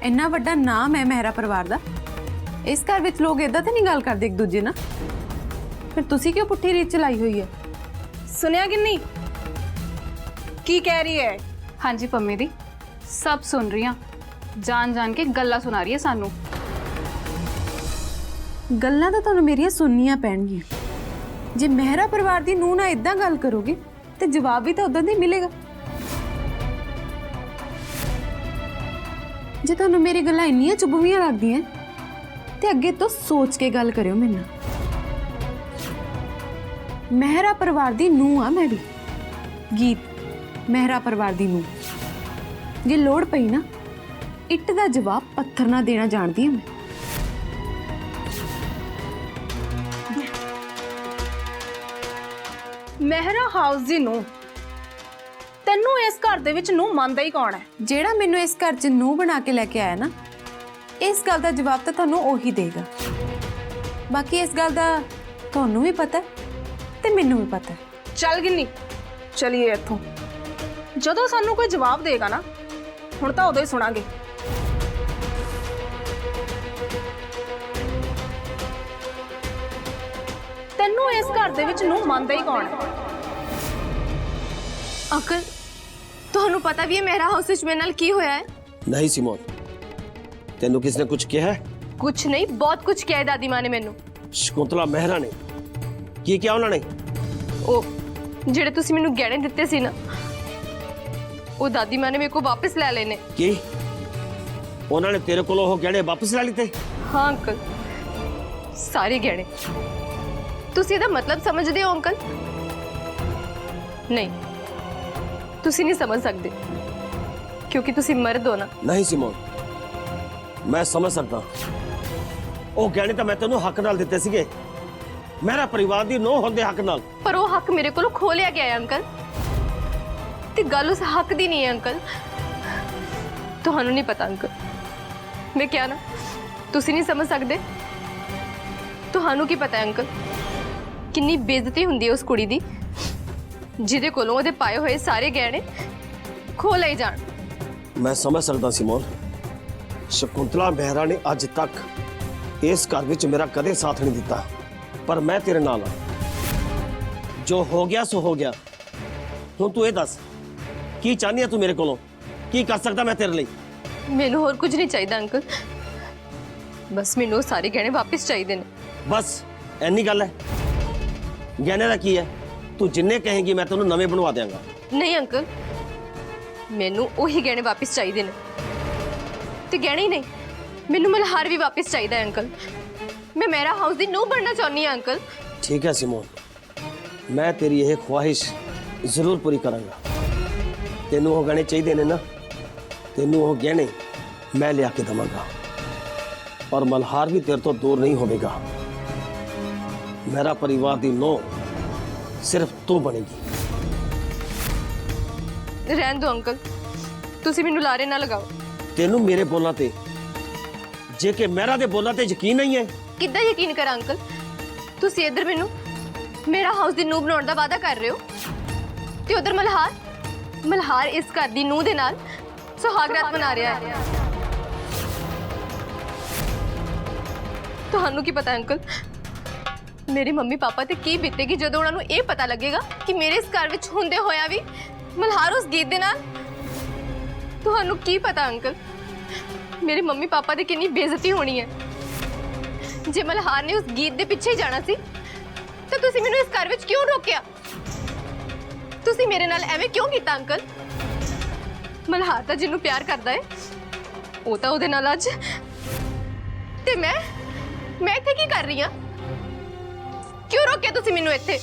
ਇੰਨਾ ਵੱਡਾ ਨਾਮ ਹੈ ਮਹਿਰਾ ਪਰਿਵਾਰ ਦਾ, ਇਸ ਘਰ ਵਿੱਚ ਲੋਕ ਇਦਾਂ ਤਾਂ ਨਹੀਂ ਗੱਲ ਕਰਦੇ ਇੱਕ ਦੂਜੇ ਨਾਲ। ਫਿਰ ਤੁਸੀਂ ਕਿਉਂ ਪੁੱਠੀ ਰੀਤ ਚਲਾਈ ਹੋਈ ਹੈ? ਸੁਣਿਆ ਗਿੰਨੀ ਕੀ ਕਹਿ ਰਹੀ ਹੈ? ਹਾਂਜੀ ਪੰਮੀ ਦੀ, ਸਭ ਸੁਣ ਰਹੀ ਹਾਂ। ਜਾਣ ਕੇ ਗੱਲਾਂ ਸੁਣਾ ਰਹੀ ਹੈ ਸਾਨੂੰ। ਗੱਲਾਂ ਤਾਂ ਤੁਹਾਨੂੰ ਮੇਰੀਆਂ ਸੁਣਨੀਆਂ ਪੈਣਗੀਆਂ। ਜੇ ਮਹਿਰਾ ਪਰਿਵਾਰ ਦੀ ਨੂੰਹ ਨਾਲ ਇਦਾਂ ਗੱਲ ਕਰੋਗੇ ਤੇ ਜਵਾਬ ਵੀ ਤਾਂ ਉਦਾਂ ਦਾ ਹੀ ਮਿਲੇਗਾ। ਜੇ ਤੁਹਾਨੂੰ ਮੇਰੀ ਗੱਲਾਂ ਇੰਨੀਆਂ ਚੁਭਵੀਆਂ ਲੱਗਦੀਆਂ ਤੇ ਅੱਗੇ ਤੋਂ ਸੋਚ ਕੇ ਗੱਲ ਕਰਿਓ ਮੇਰੇ ਨਾਲ। ਮਹਿਰਾ ਪਰਿਵਾਰ ਦੀ ਨੂੰਹ ਆ ਮੈਂ ਵੀ। ਗੀਤ ਮਹਿਰਾ ਪਰਿਵਾਰ ਦੀ ਨੂੰਹ। ਜੇ ਲੋੜ ਪਈ ਨਾ, ਇੱਟ ਦਾ ਜਵਾਬ ਪੱਥਰ ਨਾਲ ਦੇਣਾ ਜਾਣਦੀ ਹਾਂ ਮੈਂ। ਮਹਿਰਾ ਹਾਊਸ ਦੀ ਨੂੰ ਤੈਨੂੰ ਇਸ ਘਰ ਦੇ ਵਿੱਚ ਨੂੰ ਮੰਨਦਾ ਹੀ ਕੌਣ ਹੈ? ਜਿਹੜਾ ਮੈਨੂੰ ਇਸ ਘਰ 'ਚ ਨੂੰਹ ਬਣਾ ਕੇ ਲੈ ਕੇ ਆਇਆ ਨਾ, ਇਸ ਗੱਲ ਦਾ ਜਵਾਬ ਤਾਂ ਤੁਹਾਨੂੰ ਉਹੀ ਦੇਗਾ। ਬਾਕੀ ਇਸ ਗੱਲ ਦਾ ਤੁਹਾਨੂੰ ਵੀ ਪਤਾ ਤੇ ਮੈਨੂੰ ਵੀ ਪਤਾ। ਚੱਲ ਗਿੰਨੀ, ਚਲੀਏ ਇੱਥੋਂ। ਜਦੋਂ ਸਾਨੂੰ ਕੋਈ ਜਵਾਬ ਦੇਗਾ ਨਾ, ਹੁਣ ਤਾਂ ਉਦੋਂ ਹੀ ਸੁਣਾਂਗੇ। ਤੈਨੂੰ ਇਸ ਘਰ ਦੇ ਵਿੱਚ ਨੂੰ ਮੰਨਦਾ ਹੀ ਕੌਣ ਹੈ? ਅੰਕਲ, ਤੁਹਾਨੂੰ ਪਤਾ ਵੀ ਹੈ ਮਹਿਰਾ ਹਾਊਸ ਵਿੱਚ ਮੇਰੇ ਨਾਲ ਕੀ ਹੋਇਆ ਹੈ? नहीं सिमोन, तेनू किसने कुछ कहा है? ਕੁਝ ਨਹੀਂ, ਬਹੁਤ ਕੁਝ ਕਿਹਾ ਹੈ ਦਾਦੀ ਮਾਂ ਨੇ ਮੈਨੂੰ। शकुंतला मेहरा ने की क्या उन्होंने? ਉਹ ਜਿਹੜੇ ਤੁਸੀਂ ਮੈਨੂੰ ਗਹਿਣੇ ਦਿੱਤੇ ਸੀ ਨਾ, ਉਹ ਦਾਦੀ ਮਾਂ ਨੇ ਮੇਰੇ ਕੋਲ ਵਾਪਸ ਲੈ ਲਏ ਨੇ। की उन्होंने तेरे को गहने वापस ला लीते? ਹਾਂ ਅੰਕਲ, ਸਾਰੇ ਗਹਿਣੇ। ਤੁਸੀਂ ਇਹਦਾ ਮਤਲਬ ਸਮਝਦੇ ਹੋ ਅੰਕਲ? ਨਹੀਂ, ਤੁਸੀਂ ਨਹੀਂ ਸਮਝ ਸਕਦੇ ਕਿਉਂਕਿ ਤੁਸੀਂ ਮਰਦ ਹੋ ਨਾ। ਨਹੀਂ ਸਿਮੋਨ, ਮੈਂ ਸਮਝ ਸਕਦਾ। ਉਹ ਗਹਿਣੇ ਤਾਂ ਮੈਂ ਤੈਨੂੰ ਹੱਕ ਨਾਲ ਦਿੱਤੇ ਸੀਗੇ, ਮੇਰਾ ਪਰਿਵਾਰ ਦੀ ਨੋ ਹੋਣ ਦੇ ਹੱਕ ਨਾਲ। ਪਰ ਉਹ ਹੱਕ ਮੇਰੇ ਕੋਲੋਂ ਖੋਹ ਲਿਆ ਗਿਆ ਹੈ ਅੰਕਲ, ਤੇ ਗੱਲ ਉਸ ਹੱਕ ਦੀ ਨਹੀਂ ਹੈ ਅੰਕਲ। ਤੁਹਾਨੂੰ ਨਹੀਂ ਪਤਾ ਅੰਕਲ, ਮੈਂ ਕਿਹਾ ਨਾ ਤੁਸੀਂ ਨਹੀਂ ਸਮਝ ਸਕਦੇ। ਤੁਹਾਨੂੰ ਕੀ ਪਤਾ ਹੈ ਅੰਕਲ, ਕਿੰਨੀ ਬੇਇੱਜ਼ਤੀ ਹੁੰਦੀ ਹੈ ਉਸ ਕੁੜੀ ਦੀ ਜਿਹਦੇ ਕੋਲੋਂ ਉਹਦੇ ਪਾਏ ਹੋਏ ਸਾਰੇ ਗਹਿਣੇ ਖੋਹ ਲਏ ਜਾਣ। ਮੈਂ ਸਮਝ ਸਕਦਾ ਸਿਮੋਨ। ਸ਼ਕੁੰਤਲਾ ਮਹਿਰਾ ਨੇ ਅੱਜ ਤੱਕ ਇਸ ਘਰ ਵਿੱਚ ਮੇਰਾ ਕਦੇ ਸਾਥ ਨਹੀਂ ਦਿੱਤਾ, ਪਰ ਮੈਂ ਤੇਰੇ ਨਾਲ ਹਾਂ। ਜੋ ਹੋ ਗਿਆ ਸੋ ਹੋ ਗਿਆ। ਹੁਣ ਤੂੰ ਇਹ ਦੱਸ, ਕੀ ਚਾਹਨੀ ਹੈ ਤੂੰ ਮੇਰੇ ਕੋਲੋਂ? ਕੀ ਕਰ ਸਕਦਾ ਮੈਂ ਤੇਰੇ ਲਈ? ਮੈਨੂੰ ਹੋਰ ਕੁਝ ਨਹੀਂ ਚਾਹੀਦਾ ਅੰਕਲ, ਬਸ ਮੈਨੂੰ ਉਹ ਸਾਰੇ ਗਹਿਣੇ ਵਾਪਸ ਚਾਹੀਦੇ ਨੇ। ਬਸ ਇੰਨੀ ਗੱਲ ਹੈ? ਗਹਿਣੇ ਦਾ ਕੀ ਹੈ? ਤੂੰ ਜਿੰਨੇ ਕਹੇਂਗੀ ਮੈਂ ਤੈਨੂੰ ਨਵੇਂ ਬਣਵਾ ਦਿਆਂਗਾ। ਨਹੀਂ ਅੰਕਲ, ਮੈਨੂੰ ਉਹੀ ਗਹਿਣੇ ਵਾਪਸ ਚਾਹੀਦੇ ਨੇ। ਤੇ ਗਹਿਣੇ ਹੀ ਨਹੀਂ, ਮੈਨੂੰ ਮਲਹਾਰ ਵੀ ਵਾਪਸ ਚਾਹੀਦਾ ਹੈ ਅੰਕਲ। ਮੈਂ ਮਹਿਰਾ ਹਾਊਸ ਦੀ ਨੂੰਹ ਬਣਨਾ ਚਾਹੁੰਦੀ ਹਾਂ ਅੰਕਲ। ਠੀਕ ਹੈ ਸਿਮੋਨ, ਮੈਂ ਤੇਰੀ ਇਹ ਖੁਆਇਸ਼ ਜ਼ਰੂਰ ਪੂਰੀ ਕਰਾਂਗਾ। ਤੈਨੂੰ ਉਹ ਗਹਿਣੇ ਚਾਹੀਦੇ ਨੇ ਨਾ, ਤੈਨੂੰ ਉਹ ਗਹਿਣੇ ਮੈਂ ਲਿਆ ਕੇ ਦਵਾਂਗਾ, ਔਰ ਮਲਹਾਰ ਵੀ ਤੇਰੇ ਤੋਂ ਦੂਰ ਨਹੀਂ ਹੋਵੇਗਾ। ਮੇਰਾ ਪਰਿਵਾਰ ਦੀ ਨੋ ਸਿਰਫ ਤੂੰ ਬਣੇਗੀ। ਰਹਿਣ ਦਿਓ ਅੰਕਲ, ਤੁਸੀਂ ਮੈਨੂੰ ਲਾਰੇ ਨਾ ਲਗਾਓ। ਤੈਨੂੰ ਮੇਰੇ ਬੋਲਾਂ ਤੇ, ਜੇ ਕਿ ਮੇਰਾ ਦੇ ਬੋਲਾਂ ਤੇ ਯਕੀਨ ਨਹੀਂ ਹੈ। ਕਿੱਦਾਂ ਯਕੀਨ ਕਰਾਂ ਅੰਕਲ? ਤੁਸੀਂ ਇੱਧਰ ਮੈਨੂੰ ਮੇਰਾ ਹਾਊਸ ਦੀ ਨੂੰਹ ਬਣਾਉਣ ਦਾ ਵਾਅਦਾ ਕਰ ਰਹੇ ਹੋ, ਤੇ ਉਧਰ ਮਲਹਾਰ ਇਸ ਘਰ ਦੀ ਨੂੰਹ ਦੇ ਨਾਲ ਸੁਹਾਗਰਾਤ ਮਨਾ ਰਿਹਾ ਹੈ। ਤੁਹਾਨੂੰ ਕੀ ਪਤਾ ਅੰਕਲ, ਮੇਰੇ ਮੰਮੀ ਪਾਪਾ ਤੇ ਕੀ ਬੀਤੇਗੀ ਜਦੋਂ ਉਹਨਾਂ ਨੂੰ ਇਹ ਪਤਾ ਲੱਗੇਗਾ ਕਿ ਮੇਰੇ ਇਸ ਘਰ ਵਿੱਚ ਹੁੰਦੇ ਹੋਇਆ ਵੀ ਮਲਹਾਰ ਉਸ ਗੀਤ ਦੇ ਨਾਲ। ਤੁਹਾਨੂੰ ਕੀ ਪਤਾ ਅੰਕਲ, ਮੇਰੇ ਮੰਮੀ ਪਾਪਾ ਦੀ ਕਿੰਨੀ ਬੇਇੱਜ਼ਤੀ ਹੋਣੀ ਹੈ। ਜੇ ਮਲਹਾਰ ਨੇ ਉਸ ਗੀਤ ਦੇ ਪਿੱਛੇ ਹੀ ਜਾਣਾ ਸੀ ਤਾਂ ਤੁਸੀਂ ਮੈਨੂੰ ਇਸ ਘਰ ਵਿੱਚ ਕਿਉਂ ਰੋਕਿਆ? ਤੁਸੀਂ ਮੇਰੇ ਨਾਲ ਐਵੇਂ ਕਿਉਂ ਕੀਤਾ ਅੰਕਲ? ਮਲਹਾਰ ਤਾਂ ਜਿਹਨੂੰ ਪਿਆਰ ਕਰਦਾ ਹੈ ਉਹ ਤਾਂ ਉਹਦੇ ਨਾਲ ਅੱਜ, ਤੇ ਮੈਂ ਇੱਥੇ ਕੀ ਕਰ ਰਹੀ ਹਾਂ? ਕਿਉਂ ਰੋਕਿਆ ਤੁਸੀਂ ਮੈਨੂੰ ਇੱਥੇ?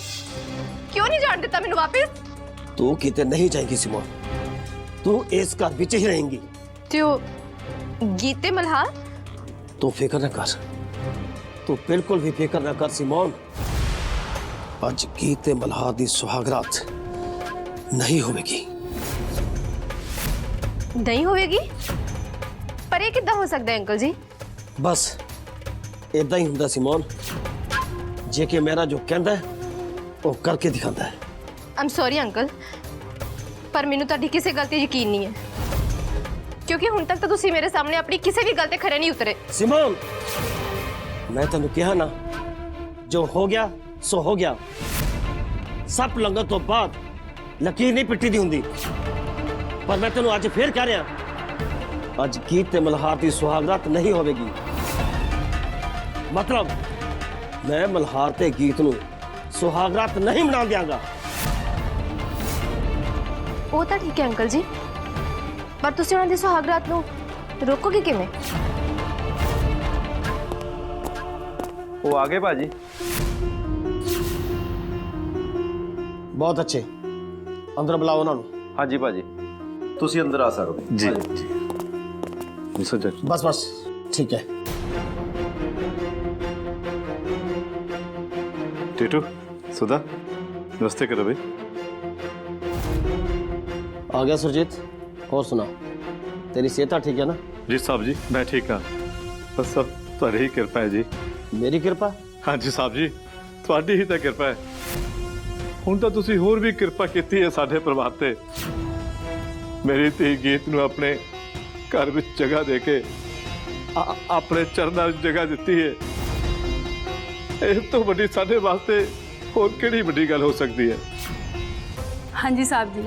ਕਿਉਂ ਨਹੀਂ ਜਾਣ ਦਿੱਤਾ ਮੈਨੂੰ ਵਾਪਸ? ਤੂੰ ਕਿਤੇ ਨਹੀਂ ਜਾਏਗੀ ਸਿਮੋਨ, ਤੂੰ ਇਸ ਘਰ ਵਿੱਚ ਹੀ ਰਹੇਂਗੀ। ਤੇ ਉਹ ਗੀਤ ਤੇ ਮਲਹਾਰ? ਤੂੰ ਫਿਕਰ ਨਾ ਕਰ, ਤੂੰ ਬਿਲकुल भी फिक्र ना कर सिमोन। आज गीत ते मल्हार दी सुहागरात नहीं होगी। नहीं होगी? पर ये कितना हो सकता है अंकल जी? बस इदा ही हुंदा सिमोन, जे के मेरा जो कहंदा है वो करके दिखाता है। आई एम सॉरी अंकल, पर मैनू तुहाडी किसी गल ते यकीन नहीं है, क्योंकि हुण तक तो तुसी मेरे सामने अपनी किसी भी गल ते खरे नहीं उतरे। सिमोन, मैं तेन कहा ना, जो हो गया सो हो गया। सब लंघन तो बाद लकीर नहीं पिट्टी दी हुंदी। पर मैं तेन अज फिर कह रहा, अज गीत ते मल्हार की सुहागरात नहीं होगी। मतलब मैं मल्हार ते गीत नूं सुहागरात नहीं मना दियांगा। वो तो ठीक है अंकल जी, पर तुसी उन्हां दी सुहागरात नूं रोकोगे किवें? वो आ गए भाजी। बहुत अच्छे, अंदर बुलाओ उन्होंने। हाँ जी भाजी, तुसी अंदर आ सकते जी बस बस ठीक है। टीटू, सुधा, नमस्ते करो भाई। आ गया सुरजीत, और सुना, तेरी सेहत ठीक है ना? जी साहब जी, मैं ठीक हाँ, बस सब तुहाडी ही कृपा है जी। मेरी कृपा? हाँ जी साहब जी, तुहाडी ही तो कृपा है। हुण तो तुसी होर भी कृपा कीती है साडे परिवार ते। मेरी धी गीत नूं अपने घर विच जगह दे के अपने चरनां विच जगह दित्ती है। इस तो वड्डी साडे वास्ते होर किहड़ी वड्डी गल हो सकती है? हाँ जी साहब जी,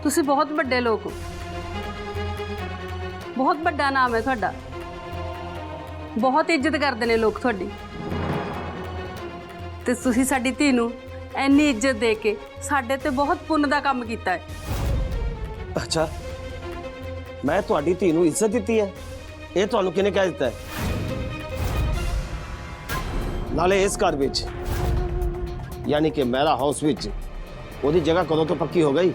तुसी बहुत बड़े लोग हो, बहुत बड़ा नाम है तुहाडा, बहुत इज्जत करते हैं लोग तुहाडी, ते तुसी साडी धी नूं इन्नी इज्जत दे के साडे ते बहुत पुण्य दा काम कीता है। अच्छा, मैं तुहाडी धी नूं इज्जत दित्ती है, ये तुहानूं किहने कह दित्ता है? नाले इस घर विच यानी कि मेरा हाउस विच ओदी जगह कदों तो पक्की हो गई?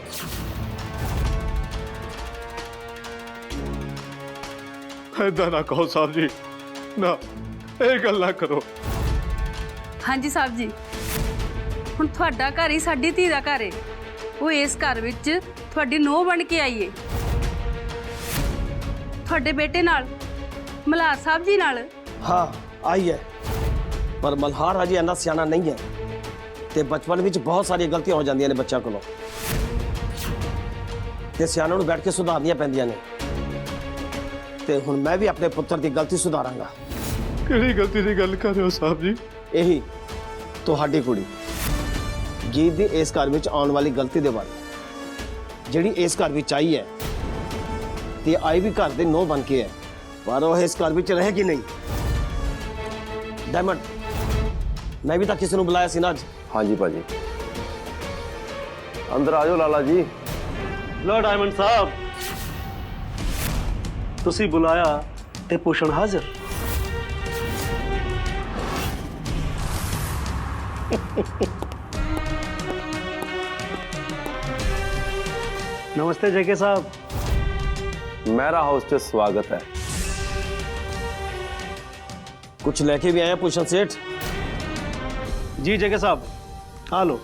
ऐदा ना कहो साहब जी, ना ये गल ना करो। ਹਾਂਜੀ ਸਾਹਿਬ ਜੀ, ਹੁਣ ਤੁਹਾਡਾ ਘਰ ਹੀ ਸਾਡੀ ਧੀ ਦਾ ਘਰ ਏ। ਉਹ ਇਸ ਘਰ ਵਿੱਚ ਤੁਹਾਡੀ ਨੂੰਹ ਬਣ ਕੇ ਆਈ ਏ। ਤੁਹਾਡੇ ਬੇਟੇ ਨਾਲ, ਮਲਹਾਰ ਸਾਹਿਬ ਜੀ ਨਾਲ। हाँ आई है, पर मल्हार अजे इन्ना सियाना नहीं है, ते बचपन में बहुत सारी गलतियां हो जांदियां ने बच्चों कोलों, ते सियाणों नूं बैठ के सुधारनियां पैंदियां ने। ते हुण मैं भी अपने पुत्र की गलती सुधारांगा। किहड़ी गलती की गल कर रहे हो साहब जी? यही तुहाडी कुड़ी गीत दी इस घर विच आउण वाली गलती दे बारे, जिहड़ी इस घर विच आई है ते आई भी घर दे नौं बन के है, पर वो इस घर विच रहेगी नहीं। डायमंड, मैं भी तो किसी ने बुलाया सी ना अज। हाँ जी भाजी, अंदर आ जाओ लाला जी। लो डायमंड साहब, तुसी बुलाया ते पूछण हाजिर। नमस्ते जेके साहब। मेरा हाउस च स्वागत है। कुछ लेके भी आया पूछन सेठ? जी जेके साहब, आ लो।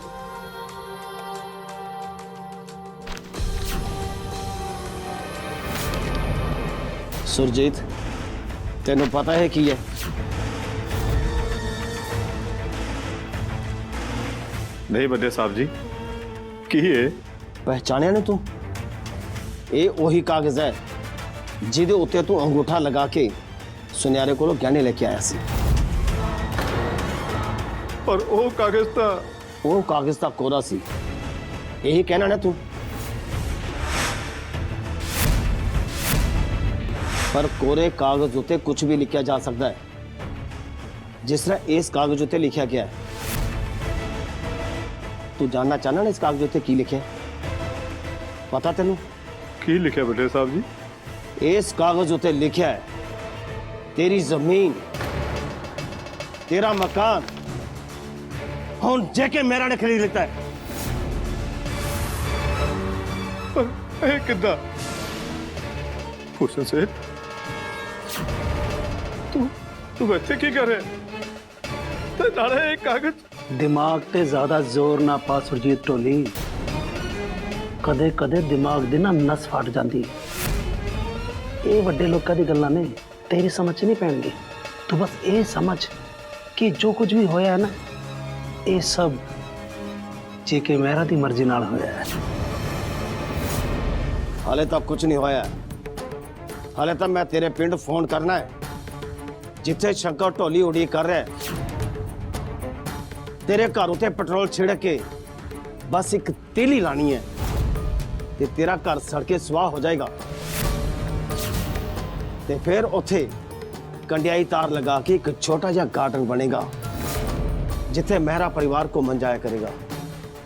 सुरजीत, तेनों पता है की है? नहीं बड़े साहब जी, की है? पहचानिया ने तू? ये वही कागज है जिदे उत्ते तू अंगूठा लगा के सुनियारे को गहने लेके आया सी। पर वो कागज ता कोरा सी, यही कहना ना तू? पर कोरे कागज उत्ते कुछ भी लिखा जा सकता है, जिस तरह इस कागज उत्ते लिखा गया है। तू जानना चाहना ना इस कागज उत्ते की लिखे? पता तेनू की लिखे बड़े साहब जी? इस कागज उत्ते लिखा है तेरी जमीन, तेरा मकान हुण जेके मेरा ने खरीद लेता है। पर किदा भूषण सेठ, तू बच्चे की कर रहे? नाले एक कागज। दिमाग ते ज्यादा जोर ना पा सुरजीत ढोली, कदे कदे दिमाग दी ना नस फट जाती। ये वड्डे लोगों दी गल्लां ने तेरी समझ नहीं पैणगी। तू बस ये समझ कि जो कुछ भी होया है ना, ये सब जेके मेहरा दी मर्जी नाल होया है। हाले तक कुछ नहीं होया। हाले तक मैं तेरे पिंड फोन करना है, जिथे शंकर ढोली उड़ी कर रहा है। तेरे घर उत्ते पेट्रोल छिड़ के बस एक तीली लानी है ते तेरा घर सड़ के स्वाह हो जाएगा। ते फिर उथे कंडियाई तार लगा के एक छोटा जा गार्डन बनेगा, जिथे मेहरा परिवार को मंजाया करेगा।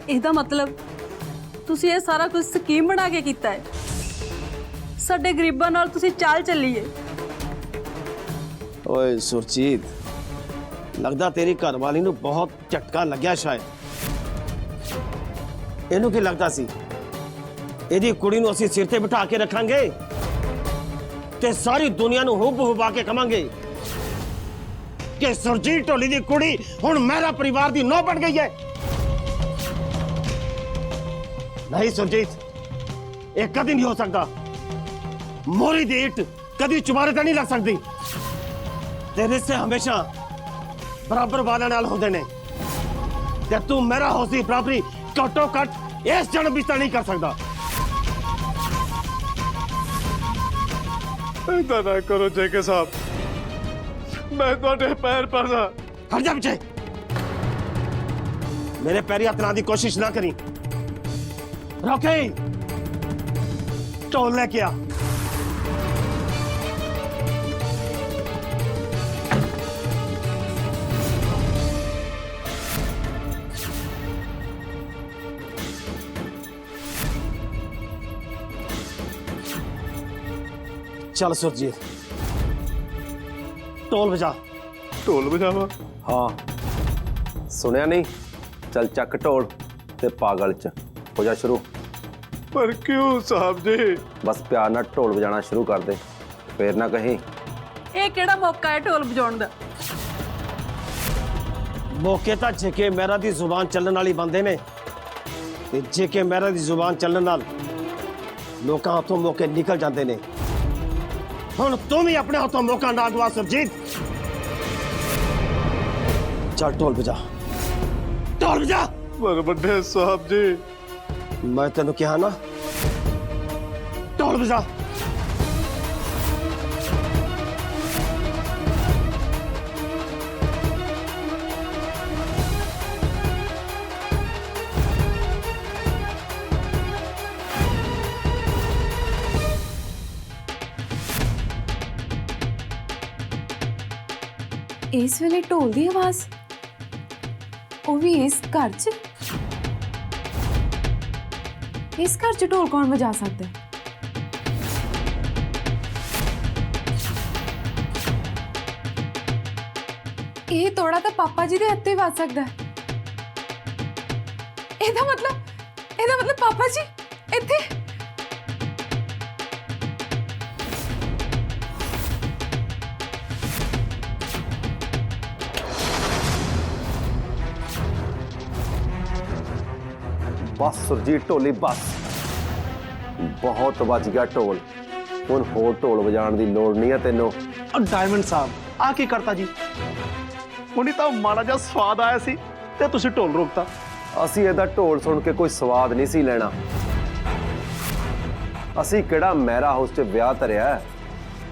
ਇਹਦਾ मतलब ਤੁਸੀਂ ਇਹ ਸਾਰਾ ਕੁਝ ਸਕੀਮ ਬਣਾ ਕੇ ਕੀਤਾ ਹੈ। ਸਾਡੇ ਗਰੀਬਾਂ ਨਾਲ ਤੁਸੀਂ ਚਾਲ ਚੱਲੀਏ। ओए सुरजीत, लगता तेरी घरवाली नूं बहुत झटका लग्या शायद। इहनूं की लगता सी इहदी कुड़ी नूं असीं सिर ते बिठा के रखांगे ते सारी दुनिया नूं हुब हुबा के कहांगे कि सुरजीत ढोली दी कुड़ी हुण मेरा परिवार दी नौं बन गई है। नहीं सुरजीत, ये कदी नहीं हो सकता। मोरी दी ईट कदी चुबारे ते नहीं लग सकती। तेरे से हमेशा बराबर वाला नाल होंदे ने, ते तू मेरा हौसली बराबरी घट्टो घट इस जन्म विच नहीं कर सकता। ऐसा ना करो जेके साहब, मैं तुहाडे पैर पड़दा। हट जा पीछे, मेरे पैरी हथ लाने की कोशिश ना करी। रोके, ढोल लेके आ। चल सुरजीत, ढोल बजा। ढोल बजावा? हाँ सुनिया नहीं? चल चक ढोल ते पागल च हो जा शुरू। पर क्यों साहब जी? बस प्यार नाल ढोल बजाना शुरू कर दे, फिर ना कहीं ਇਹ ਕਿਹੜਾ ਮੌਕਾ ਹੈ ਢੋਲ ਵਜਾਉਣ ਦਾ? मौके ਤਾਂ जेके मेरा दी जुबान ਚੱਲਣ ਵਾਲੀ ਬੰਦੇ ਨੇ ਤੇ जेके मेरा ਦੀ ਜ਼ੁਬਾਨ ਚੱਲਣ ਨਾਲ ਲੋਕਾਂ ਹੱਥੋਂ ਮੌਕੇ ਨਿਕਲ ਜਾਂਦੇ ਨੇ। ਹੁਣ ਤੂੰ ਵੀ ਆਪਣੇ ਹੱਥੋਂ ਮੌਕਾ ਨਾ ਗਵਾ ਸੁਰਜੀਤ। ਚੱਲ ਢੋਲ ਵਜਾ, ਢੋਲ ਵਜਾ। ਪਰ ਵੱਡੇ ਸਾਹਿਬ ਜੀ, ਮੈਂ ਤੈਨੂੰ ਕਿਹਾ ਨਾ, ਢੋਲ ਵਜਾ। ਇਸ ਵੇਲੇ ਢੋਲ ਦੀ ਆਵਾਜ਼, ਉਹ ਵੀ ਇਸ ਘਰ 'ਚ? ਇਸ ਘਰ 'ਚ ਢੋਲ ਕੌਣ ਵਜਾ ਸਕਦਾ ਹੈ? ਇਹ ਤੋੜਾ ਤਾਂ ਪਾਪਾ ਜੀ ਦੇ ਹੱਥੋਂ ਹੀ ਵੱਜ ਸਕਦਾ ਹੈ। ਇਹਦਾ ਮਤਲਬ ਪਾਪਾ ਜੀ ਇੱਥੇ? बस सुरजीत ढोली बस, बहुत वज गया ढोल। हुण होर ढोल वजाण दी लोड़ नहीं है तैनूं। और डायमंड साहब आ की करता जी? ਹੁਣੀ ਤਾਂ ਮਾੜਾ ਜਿਹਾ ਸਵਾਦ ਆਇਆ ਸੀ ਤੇ ਤੁਸੀਂ ਢੋਲ ਰੋਕਤਾ। ਅਸੀਂ ਇਹਦਾ ਢੋਲ ਸੁਣ ਕੇ ਕੋਈ ਸਵਾਦ ਨਹੀਂ ਸੀ ਲੈਣਾ। ਅਸੀਂ ਕਿਹੜਾ ਮਹਿਰਾ ਹਾਊਸ 'ਚ ਵਿਆਹ ਧਰਿਆ ਹੈ?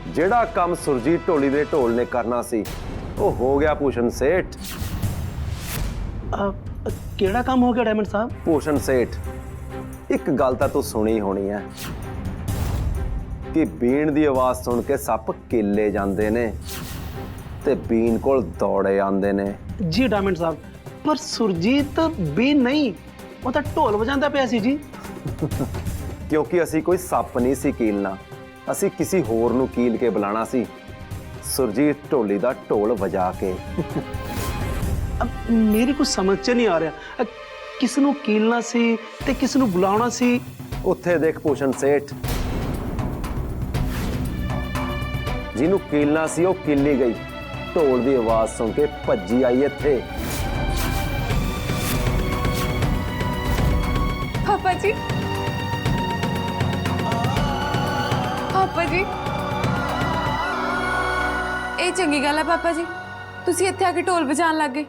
ਜਿਹੜਾ ਕੰਮ ਸੁਰਜੀਤ ਢੋਲੀ ਦੇ ਢੋਲ ਨੇ ਕਰਨਾ ਸੀ ਉਹ ਹੋ ਗਿਆ ਭੂਸ਼ਣ ਸੇਠ। केड़ा काम हो गया डायमंड साहब? ਭੂਸ਼ਣ ਸੇਠ, ਇੱਕ ਗੱਲ ਤਾਂ ਤੂੰ ਸੁਣੀ ਹੋਣੀ ਹੈ ਕਿ ਬੀਣ ਦੀ ਆਵਾਜ਼ ਸੁਣ ਕੇ ਸੱਪ ਕੇਲੇ ਜਾਂਦੇ ਨੇ ਤੇ ਬੀਣ ਕੋਲ ਦੌੜੇ ਆਉਂਦੇ ਨੇ। जी डायमंड साहब, पर सुरजीत भी नहीं, वो तो ढोल बजांदा पिया सी जी। ਕਿਉਂਕਿ ਅਸੀਂ ਕੋਈ ਸੱਪ ਨਹੀਂ ਸੀ ਕੀਲਣਾ, ਅਸੀਂ ਕਿਸੇ ਹੋਰ ਨੂੰ ਕੀਲ ਕੇ ਬੁਲਾਣਾ ਸੀ, ਸੁਰਜੀਤ ਢੋਲੀ ਦਾ ਢੋਲ ਵਜਾ ਕੇ। अब मेरी कुछ समझ च नहीं आ रहा, किस नूं कीलना सी ते किस नूं बुलाउणा सी? ਉੱਥੇ ਦੇਖ ਭੂਸ਼ਣ ਸੇਠ, ਜਿਹਨੂੰ ਕੀਲਣਾ ਸੀ ਉਹ ਕੀਲੀ ਗਈ, ਢੋਲ ਦੀ ਆਵਾਜ਼ ਸੁਣ ਕੇ ਭੱਜੀ ਆਈ ਇੱਥੇ। ਪਾਪਾ ਜੀ, ਪਾਪਾ ਜੀ, ਇਹ ਚੰਗੀ ਗੱਲ ਹੈ ਪਾਪਾ ਜੀ, ਤੁਸੀਂ ਇੱਥੇ ਆ ਕੇ ਢੋਲ ਵਜਾਉਣ ਲੱਗ ਗਏ।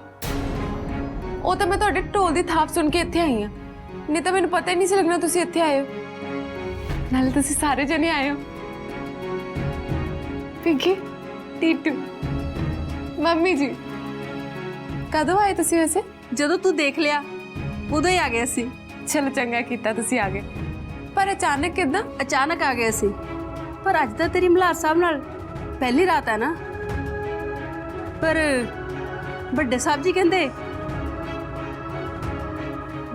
ਉਹ ਤਾਂ ਮੈਂ ਤੁਹਾਡੇ ਢੋਲ ਦੀ ਥਾਪ ਸੁਣ ਕੇ ਇੱਥੇ ਆਈ ਹਾਂ, ਨਹੀਂ ਤਾਂ ਮੈਨੂੰ ਪਤਾ ਹੀ ਨਹੀਂ ਸੀ ਲੱਗਣਾ ਤੁਸੀਂ ਇੱਥੇ ਆਏ ਹੋ। ਨਾਲੇ ਤੁਸੀਂ ਸਾਰੇ ਜਣੇ ਆਏ ਹੋ, ਪਿੰਕੀ, ਟੀਟੂ, ਮੰਮੀ ਜੀ। ਕਦੋਂ ਆਏ ਤੁਸੀਂ ਵੈਸੇ? ਜਦੋਂ ਤੂੰ ਦੇਖ ਲਿਆ ਉਦੋਂ ਹੀ ਆ ਗਏ ਸੀ। ਚਲੋ ਚੰਗਾ ਕੀਤਾ ਤੁਸੀਂ ਆ ਗਏ, ਪਰ ਅਚਾਨਕ ਕਿੱਦਾਂ? ਅਚਾਨਕ ਆ ਗਏ ਸੀ, ਪਰ ਅੱਜ ਤਾਂ ਤੇਰੀ ਮਲਹਾਰ ਸਾਹਿਬ ਨਾਲ ਪਹਿਲੀ ਰਾਤ ਹੈ ਨਾ। ਪਰ ਵੱਡੇ ਸਾਹਿਬ ਜੀ ਕਹਿੰਦੇ।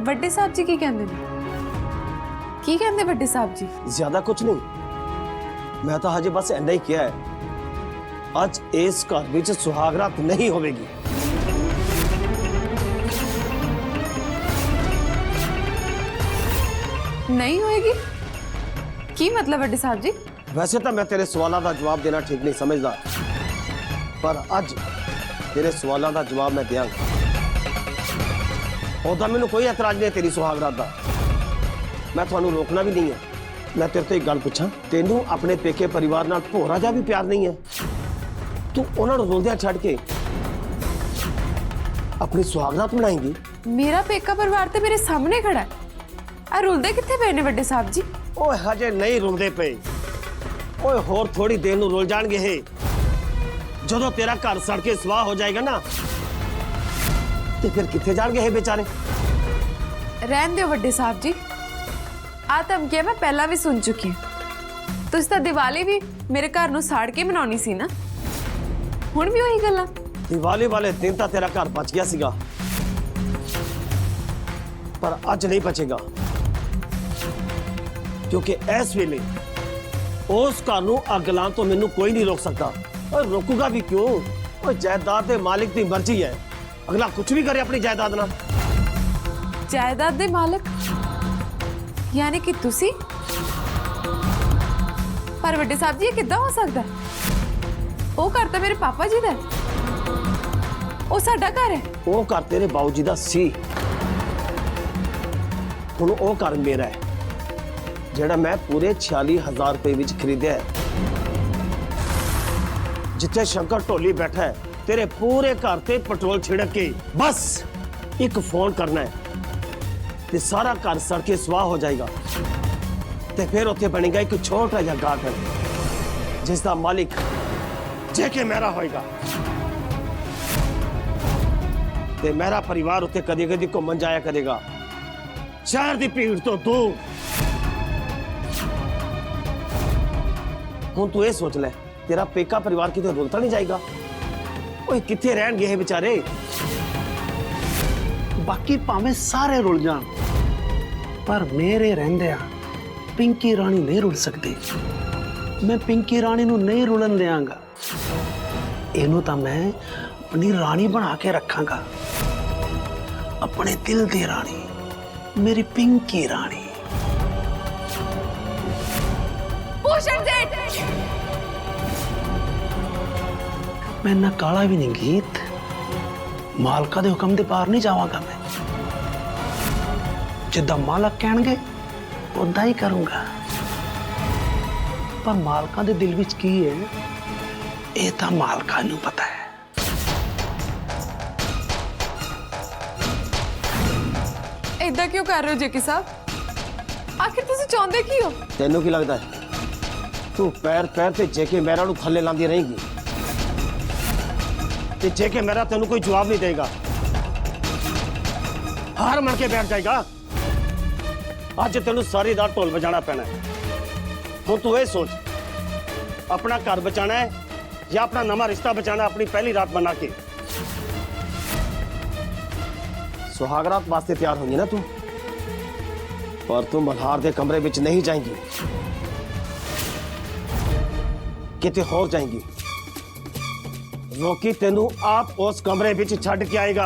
ਵੱਡੇ ਸਾਹਿਬ ਜੀ ਕੀ ਕਹਿੰਦੇ ਨੇ? ਕੀ ਕਹਿੰਦੇ ਵੱਡੇ ਸਾਹਿਬ ਜੀ? ज्यादा कुछ नहीं, मैं तो हजे बस इन्ना ही किया है, आज इस घर विच सुहागरात नहीं होवेगी। नहीं होएगी? की मतलब ਵੱਡੇ ਸਾਹਿਬ ਜੀ? वैसे तो मैं तेरे सवालों का जवाब देना ठीक नहीं समझदा, पर अज तेरे सवालों का जवाब मैं देंगा। ओदा मैनूं कोई एतराज नहीं है तेरी सुहागरात दा, मैं थानू रोकना भी नहीं है। मैं तेरे तो एक गल पूछां, तेनू अपने पेके परिवार नाल भोरा जा भी प्यार नहीं है? तू उन्हां नूं रोंदियां छड्ड के अपनी सुहागरात मनाएंगी? मेरा पेका परिवार तो मेरे सामने खड़ा है, आ रुलदे कित्थे पए ने ਵੱਡੇ ਸਾਹਿਬ जी? ओए हजे नहीं रुलदे पे, ओए होर थोड़ी देर नूं रुल जाणगे हे। जदों तेरा घर सड़ के स्वाह हो जाएगा ना, ते फिर कित्थे जाणगे हे बेचारे? रहन दिओ ਵੱਡੇ ਸਾਹਿਬ जी, आ धमकियां मैं पहला भी सुन चुकी हूं। तुसीं तां दिवाली भी मेरे घर नूं साड़ के मनाउणी सी ना, हुण भी वही गल्लां। दिवाली वाले दिन तो तेरा घर बच गया सीगा, पर अज नहीं बचेगा, क्योंकि इस वेले उस घर नूं अग लाण तो मैनू कोई नहीं रोक सकता। और रोकूगा भी क्यों? और जायदाद के मालिक की मर्जी है, अगला कुछ भी करे अपनी जायदाद नाल। जायदाद दे मालिक यानी कि तुसी? पर ਵੱਡੇ ਸਾਹਿਬ जी ये किद्दां हो सकदा है? ਉਹ ਘਰ ਤਾਂ ਮੇਰੇ ਪਾਪਾ ਜੀ ਦਾ ਹੈ। ਉਹ ਸਾਡਾ ਘਰ ਹੈ। ਉਹ ਘਰ ਤੇਰੇ ਬਾਊ ਜੀ ਦਾ ਸੀ, ਹੁਣ ਉਹ ਘਰ ਮੇਰਾ ਹੈ ਜਿਹੜਾ ਮੈਂ ਪੂਰੇ 46,000 ਰੁਪਏ ਵਿੱਚ ਖਰੀਦਿਆ ਹੈ। ਜਿੱਥੇ ਸ਼ੰਕਰ ਢੋਲੀ ਬੈਠਾ ਹੈ तेरे पूरे घर ते पेट्रोल छिड़क के बस एक फोन करना है ते सारा घर सड़ के स्वाह हो जाएगा। ते फिर उत्थे बनेगा एक छोटा जिहा गार्डन जिसका मालिक जेके मेरा होएगा ते मेरा परिवार उत्थे कदी कदी घूमन जाया करेगा शहर की भीड़ तो दूर। हुण तू ये सोच ले तेरा पेका परिवार किते रुलता नहीं जाएगा। ओए किथे रहणगे ये बेचारे। बाकी भावें सारे रुल जान पर मेरे रहंदिया पिंकी रानी नहीं रुल सकती। मैं पिंकी रानी नू नहीं रुलन देंगा। इनू तां मैं अपनी रानी बना के रखांगा, अपने दिल दी रानी, मेरी पिंकी रानी। भूषण सेठ मैं ना काला भी नहीं गीत, मालका दे हुक्म दे पार नहीं जावांगा। मैं जिद्दां मालक कहणगे उद्दां ही करूंगा। पर मालका दे दिल विच की है ये तां मालका नूं पता है। इदां क्यों कर रहे हो जेकी साहब? आखिर तुसीं चाहुंदे की हो? तेनों की लगता है तू पैर पैर ते जेके मेरा नूं थल्ले लांदी रहेगी ते जेके मेरा तेनों कोई जवाब नहीं देगा, हार मान के बैठ जाएगा। आज तेनों सारी रात ढोल बजाना पैना है। हुण तू ये सोच अपना घर बचाना है या अपना नवा रिश्ता बचाना है अपनी पहली रात बना के। सुहागरात वास्ते तैयार होंगी ना तू, पर तू मल्हार दे कमरे विच नहीं जाएंगी, किते होर जाएंगी। रोकी तेनू आप उस कमरे विच छड़ के आएगा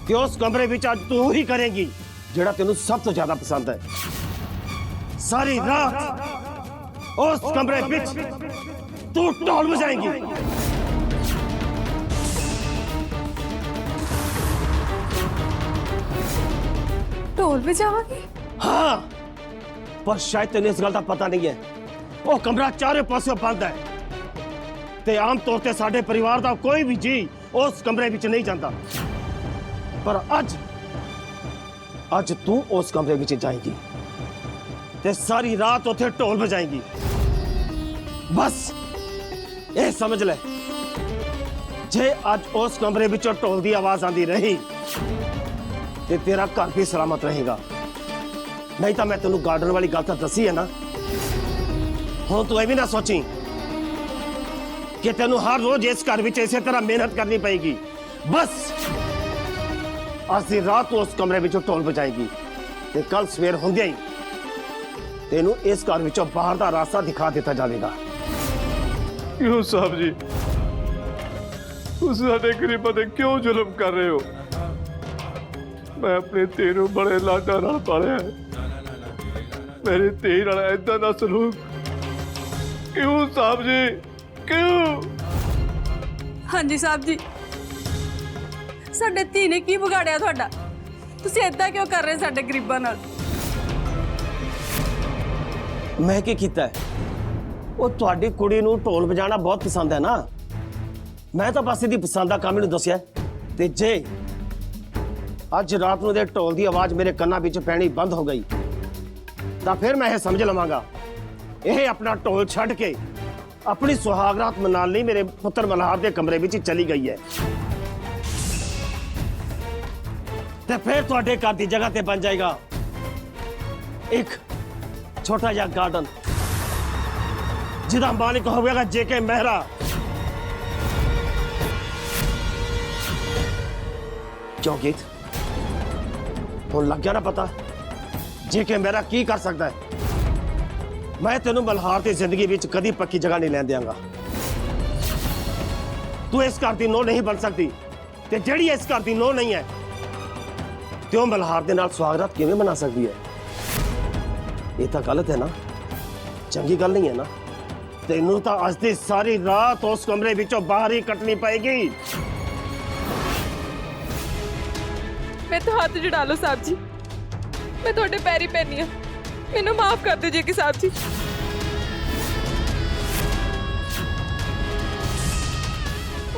कि उस कमरे विच आज तू ही करेंगी जेड़ा तेनू सब तो ज्यादा पसंद है। सारी रात उस कमरे विच तू ढोल बजाएंगी। ढोल बजाओगे? हाँ, पर शायद तेन इस गल का पता नहीं है वो कमरा चारों पासे बंद है ते आम तौर ते साडे परिवार का कोई भी जी उस कमरे विच नहीं जाता। पर अज तू उस कमरे विच जाएगी ते सारी रात उथे ढोल बजाएगी। बस ये समझ ले जे अज उस कमरे विचों ढोल की आवाज आती रही ते तेरा घर भी सलामत रहेगा। नहीं तो मैं तेनू गार्डन वाली गल तो दसी है ना। हुण तू ये भी ना सोची कि तेनू हर रोज इस घर विच इसे तरह मेहनत करनी पड़ेगी। बस आज दी रात तू उस कमरे विचों ढोल बजाएगी ते कल सवेर होंदे ही तेनू इस घर विचों बाहर का रास्ता दिखा दिता जाएगा। क्यों साहब जी तुसीं साडे गरीबां ते क्यों जुल्म कर रहे हो? मैं अपने धी नूं बड़े लाडां नाल पालिया है, मेरी धी नाल इदां दा सलूक क्यों साहब जी क्यों? हाँ जी साहब जी, साडे धी ने की बिगाड़िया तुहाडा? तुसीं इदां क्यों कर रहे साडे गरीबां नाल? मैं की कीता है? वो तुहाडी कुड़ी नूं ढोल बजाना बहुत पसंद है ना। मैं तो बस इहदी पसंद दा काम इहनूं दस्सिया ते जे अज रात नूं दे ढोल दी आवाज मेरे कन्नां विच पैणी बंद हो गई तो फिर मैं यह समझ लवांगा यह अपना ढोल छड्ड के अपनी सुहागरात मनाने लई मेरे पुत्र मल्हार दे कमरे विच चली गई है। ते फिर तुहाडे घर दी जगह ते बन जाएगा एक छोटा जिहा गार्डन जिहदा मालिक होवेगा जेके मेहरा। क्यों गीत हुण लग गया ना पता जेके मेरा की कर सकता है? मैं तेनू मल्हार की जिंदगी विच कदी पक्की जगह नहीं लैन देंगा। तू इस घर की नूह नहीं बन सकती ते जिहड़ी इस घर की नूह नहीं है ते ओह मल्हार दे नाल सुहागरात किवें मना सकती है? ये तो गलत है ना, चंगी गल नहीं है ना। ਤੈਨੂੰ ਤਾਂ ਅੱਜ ਦੀ ਸਾਰੀ ਰਾਤ ਉਸ ਕਮਰੇ ਵਿੱਚੋਂ ਬਾਹਰ ਹੀ ਕੱਟਣੀ ਪਏਗੀ। मैं तो हाथ जुड़ा लो साहब जी, मैं थोड़े पैरी पैनी हाँ, मैनू माफ कर दीजिए कि साहब जी।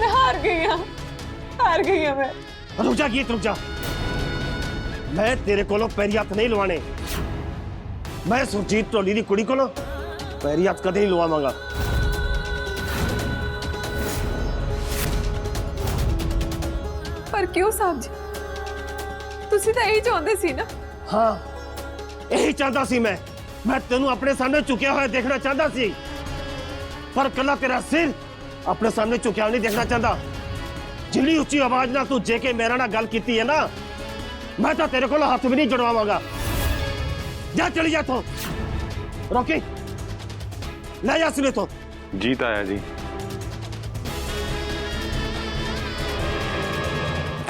मैं हार गई हाँ मैं। रुक जा गीत, रुक जा। मैं तेरे कोलों पैरी हत्थ नहीं लवाने। मैं सुरजीत ढोली दी कुड़ी कोलों पैरी हत्थ कदे नहीं लवावांगा। पर क्यों साहब जी, तुसी तो यही चाहते सी ना? हाँ, यही चाहता सी मैं तेनू अपने सामने झुकिया हुआ देखना चाहता सी, पर कला तेरा सिर अपने सामने झुकिया हुआ नहीं देखना चाहता। जिन्नी उच्ची आवाज ना तू जेके मेरा ना गल कीती है ना, मैं तो तेरे को हाथ भी नहीं जुड़वावांगा। जा चली जा तो रोकी, ले जा सुने तो। जी ताया जी।